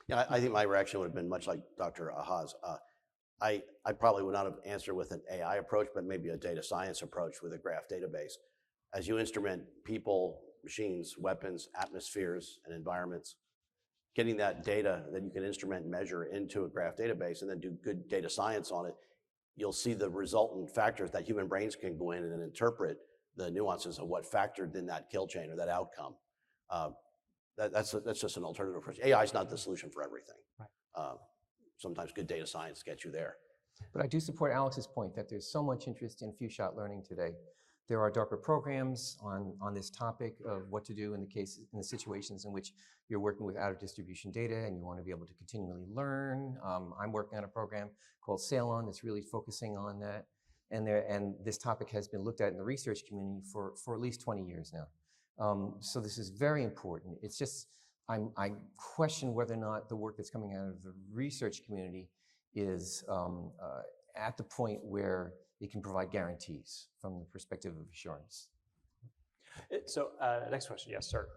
Yeah, I think my reaction would have been much like Dr. Aha's. I probably would not have answered with an AI approach, but maybe a data science approach with a graph database. As you instrument people, machines, weapons, atmospheres, and environments, getting that data that you can instrument and measure into a graph database and then do good data science on it, you'll see the resultant factors that human brains can go in and then interpret the nuances of what factored in that kill chain or that outcome. That's just an alternative approach. AI is not the solution for everything. Right. Sometimes good data science gets you there. But I do support Alex's point that there's so much interest in few-shot learning today. There are darker programs on this topic of what to do in the situations in which you're working with out-of-distribution data and you want to be able to continually learn. I'm working on a program called Sail On that's really focusing on that. And this topic has been looked at in the research community for at least 20 years now. So this is very important. It's just, I question whether or not the work that's coming out of the research community is at the point where it can provide guarantees from the perspective of assurance. So next question, yes, sir.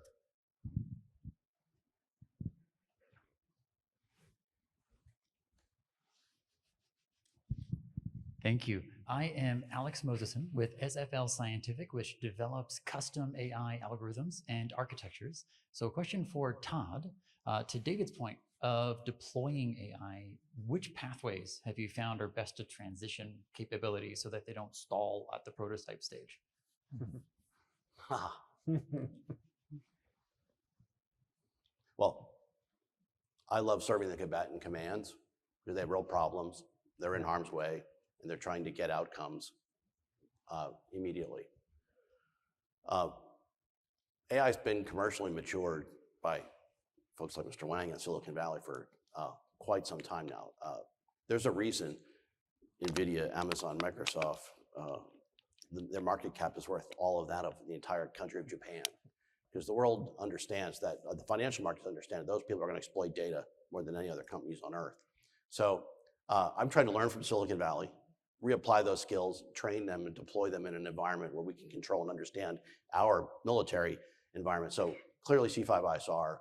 Thank you. I am Alex Moseson with SFL Scientific, which develops custom AI algorithms and architectures. So a question for Todd. To David's point of deploying AI, which pathways have you found are best to transition capabilities so that they don't stall at the prototype stage? Well, I love serving the combatant commands because they have real problems. They're in harm's way, and they're trying to get outcomes immediately. AI has been commercially matured by folks like Mr. Wang in Silicon Valley for quite some time now. There's a reason NVIDIA, Amazon, Microsoft, their market cap is worth all of that of the entire country of Japan. Because the world understands that, the financial markets understand that those people are going to exploit data more than any other companies on earth. So I'm trying to learn from Silicon Valley, reapply those skills, train them, and deploy them in an environment where we can control and understand our military environment. So clearly C5ISR,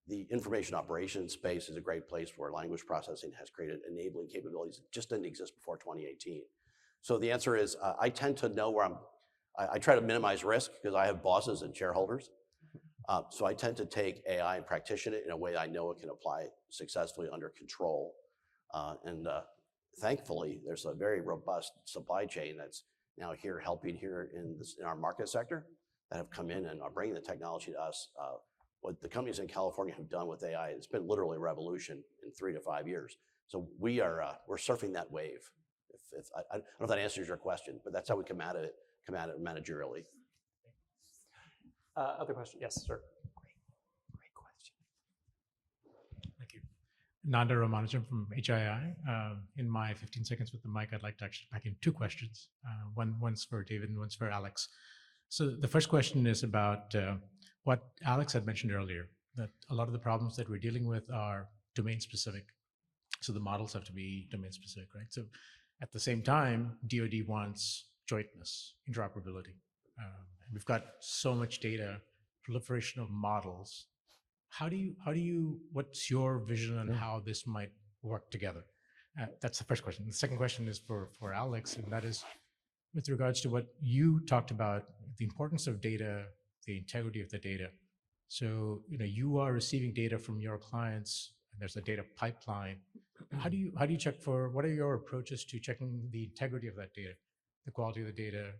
the information operations space is a great place where language processing has created enabling capabilities that just didn't exist before 2018. So the answer is I tend to know where I try to minimize risk because I have bosses and shareholders. So I tend to take AI and practitioner it in a way I know it can apply successfully under control. Thankfully, there's a very robust supply chain that's now helping in our market sector that have come in and are bringing the technology to us. What the companies in California have done with AI, it's been literally a revolution in 3 to 5 years. So we're surfing that wave. I don't know if that answers your question, but that's how we come at it managerially. Other question? Yes, sir. Great question. Thank you. Nanda Ramanujan from HII. In my 15 seconds with the mic, I'd like to actually pack in 2 questions. One's for David and one's for Alex. So the first question is about what Alex had mentioned earlier, that a lot of the problems that we're dealing with are domain specific. So the models have to be domain specific, right? So at the same time, DoD wants jointness, interoperability. We've got so much data, proliferation of models. What's your vision on how this might work together? That's the first question. The second question is for Alex, and that is with regards to what you talked about, the importance of data, the integrity of the data. So, you are receiving data from your clients, and there's a data pipeline. How do you check what are your approaches to checking the integrity of that data, the quality of the data,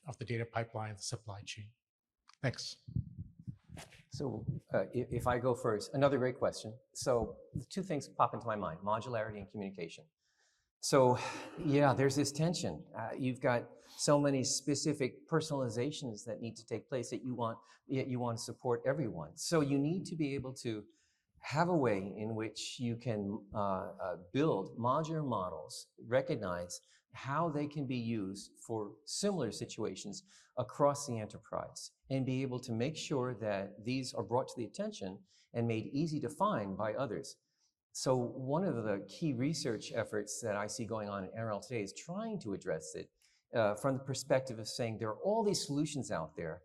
of the data pipeline, the supply chain? Thanks. So if I go first, another great question. So two things pop into my mind, modularity and communication. So yeah, there's this tension. You've got so many specific personalizations that need to take place that yet you want to support everyone. So you need to be able to have a way in which you can build modular models, recognize how they can be used for similar situations across the enterprise, and be able to make sure that these are brought to the attention and made easy to find by others. So one of the key research efforts that I see going on in NRL today is trying to address it from the perspective of saying there are all these solutions out there,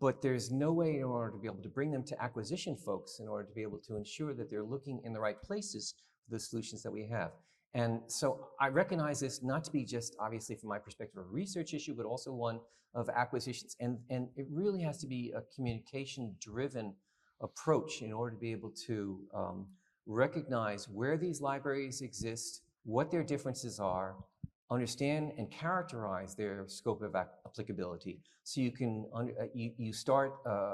but there's no way in order to be able to bring them to acquisition folks in order to be able to ensure that they're looking in the right places for the solutions that we have. And so I recognize this not to be just obviously from my perspective a research issue, but also one of acquisitions. And it really has to be a communication-driven approach in order to be able to recognize where these libraries exist, what their differences are, understand and characterize their scope of applicability, so you can you start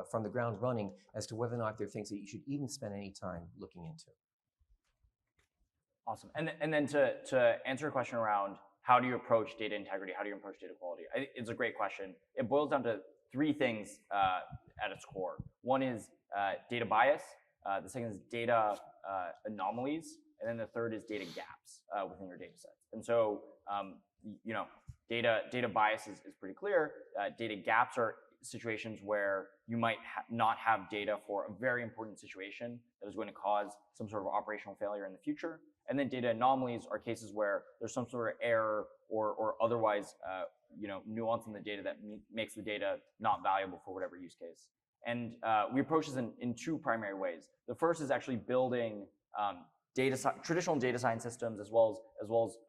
from the ground running as to whether or not there are things that you should even spend any time looking into. Awesome. And then to answer a question around how do you approach data integrity, how do you approach data quality, it's a great question. It boils down to three things at its core. One is data bias, the second is data anomalies, and then the third is data gaps within your data sets. And so, data bias is pretty clear. Data gaps are situations where you might not have data for a very important situation that is going to cause some sort of operational failure in the future. And then data anomalies are cases where there's some sort of error or otherwise, nuance in the data that makes the data not valuable for whatever use case. And we approach this in two primary ways. The first is actually building traditional data science systems as well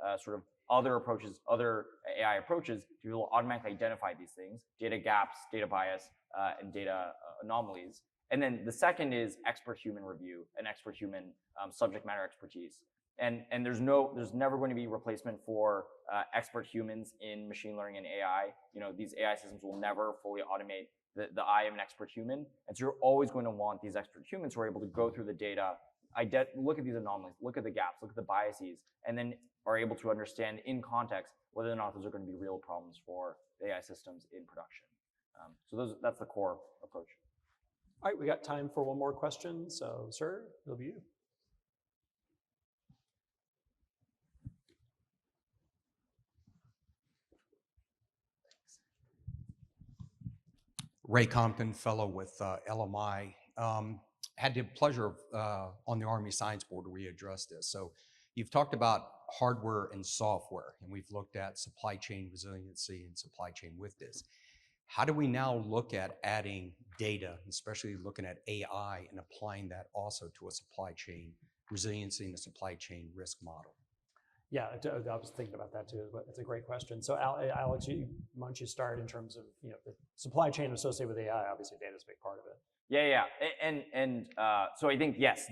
as sort of other approaches, other AI approaches to be able to automatically identify these things, data gaps, data bias, and data anomalies. And then the second is expert human review and expert human subject matter expertise. And there's never going to be replacement for expert humans in machine learning and AI. These AI systems will never fully automate the eye of an expert human. And so you're always going to want these expert humans who are able to go through the data, look at these anomalies, look at the gaps, look at the biases, and then are able to understand in context whether or not those are going to be real problems for the AI systems in production. So that's the core approach. All right, we got time for one more question. So, sir, it'll be you. Ray Compton, fellow with LMI. Had the pleasure of on the Army Science Board where we addressed this. So you've talked about hardware and software, and we've looked at supply chain resiliency and supply chain with this. How do we now look at adding data, especially looking at AI and applying that also to a supply chain resiliency and a supply chain risk model? Yeah, I was thinking about that too. It's a great question. So, Alex, why don't you start in terms of the supply chain associated with AI? Obviously, data is a big part of it. Yeah. And so I think yes,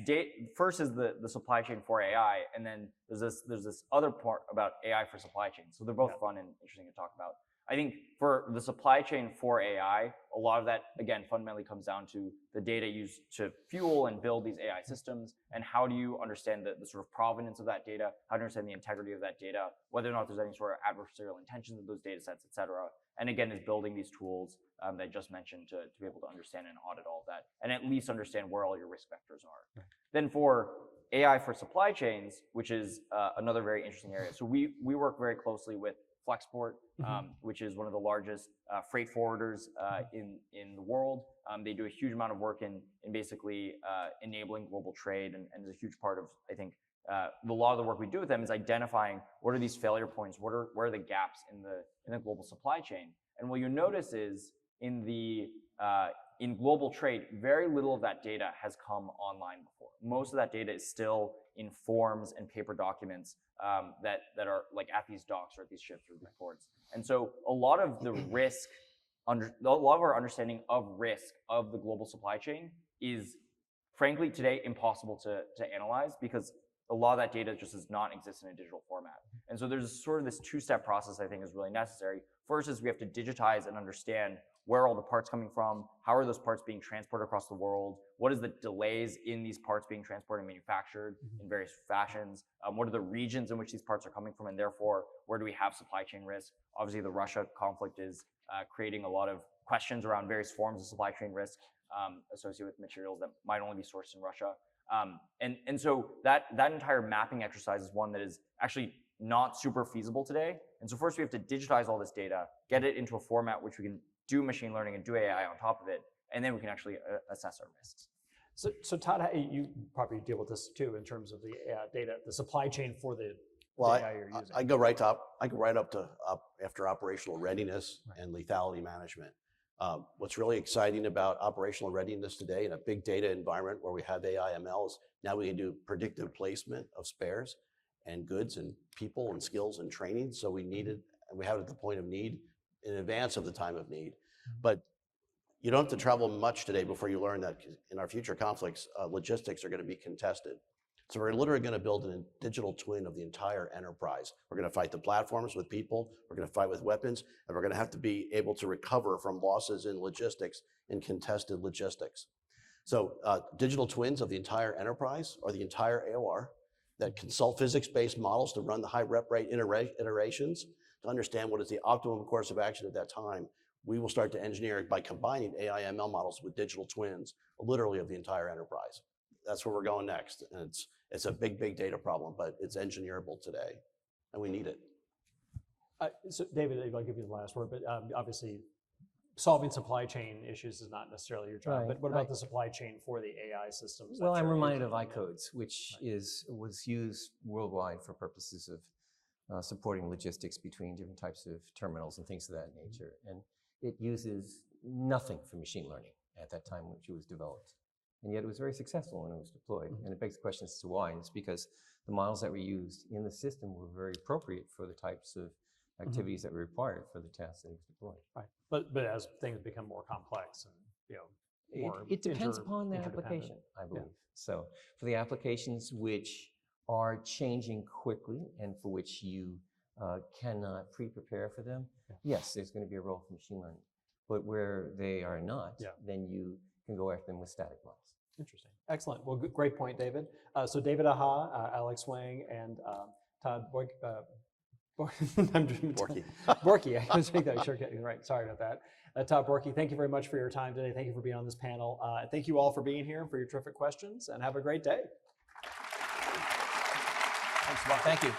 first is the supply chain for AI, and then there's this other part about AI for supply chain. So they're both fun and interesting to talk about. I think for the supply chain for AI, a lot of that, again, fundamentally comes down to the data used to fuel and build these AI systems, and how do you understand the sort of provenance of that data, how do you understand the integrity of that data, whether or not there's any sort of adversarial intentions of those data sets, et cetera. And again, is building these tools that I just mentioned to be able to understand and audit all of that, and at least understand where all your risk vectors are. Right. Then for AI for supply chains, which is another very interesting area. So we work very closely with Flexport, which is one of the largest freight forwarders in the world. They do a huge amount of work in basically enabling global trade, and is a huge part of, I think, a lot of the work we do with them is identifying what are these failure points, where are the gaps in the global supply chain. And what you notice is in global trade, very little of that data has come online before. Most of that data is still in forms and paper documents that are like at these docks or at these ships or these ports. And so a lot of the risk, a lot of our understanding of risk of the global supply chain is, frankly, today impossible to analyze, because a lot of that data just does not exist in a digital format. And so there's sort of this two-step process I think is really necessary. First is we have to digitize and understand where are all the parts coming from, how are those parts being transported across the world, what is the delays in these parts being transported and manufactured in various fashions, what are the regions in which these parts are coming from, and therefore, where do we have supply chain risk? Obviously, the Russia conflict is creating a lot of questions around various forms of supply chain risk associated with materials that might only be sourced in Russia. And so that entire mapping exercise is one that is actually not super feasible today. And so first we have to digitize all this data, get it into a format which we can do machine learning and do AI on top of it, and then we can actually assess our risks. So Todd, you probably deal with this too in terms of the data, the supply chain for the Well, AI you're using. I go right up to after operational readiness and lethality management. What's really exciting about operational readiness today in a big data environment where we have AI MLs, now we can do predictive placement of spares and goods and people and skills and training. So we have it at the point of need in advance of the time of need. But you don't have to travel much today before you learn that in our future conflicts, logistics are going to be contested. So we're literally going to build a digital twin of the entire enterprise. We're going to fight the platforms with people, we're going to fight with weapons, and we're going to have to be able to recover from losses in logistics and contested logistics. So digital twins of the entire enterprise or the entire AOR that consult physics-based models to run the high rep rate iterations to understand what is the optimum course of action at that time. We will start to engineer by combining AI ML models with digital twins, literally of the entire enterprise. That's where we're going next. And it's a big, big data problem, but it's engineerable today, and we need it. So David, I'll give you the last word, but obviously solving supply chain issues is not necessarily your job, Right. but what about the supply chain for the AI systems? Well, that I'm you're reminded of using? iCodes, which was used worldwide for purposes of supporting logistics between different types of terminals and things of that nature. And it uses nothing for machine learning at that time which it was developed. And yet it was very successful when it was deployed. And it begs the question as to why. And it's because the models that were used in the system were very appropriate for the types of activities that were required for the tasks that it was deployed. Right. But as things become more complex and more It depends upon the application, I believe. So for the applications which are changing quickly and for which you cannot pre-prepare for them, yes, there's going to be a role for machine learning. But where they are not, then you can go after them with static models. Interesting. Excellent. Well, great point, David. So David Aha, Alex Wang, and Todd Borky. Borky, I was thinking that, sure, right. Sorry about that. Todd Borky, thank you very much for your time today. Thank you for being on this panel. Thank you all for being here and for your terrific questions, and have a great day. Thanks a lot. Thank you.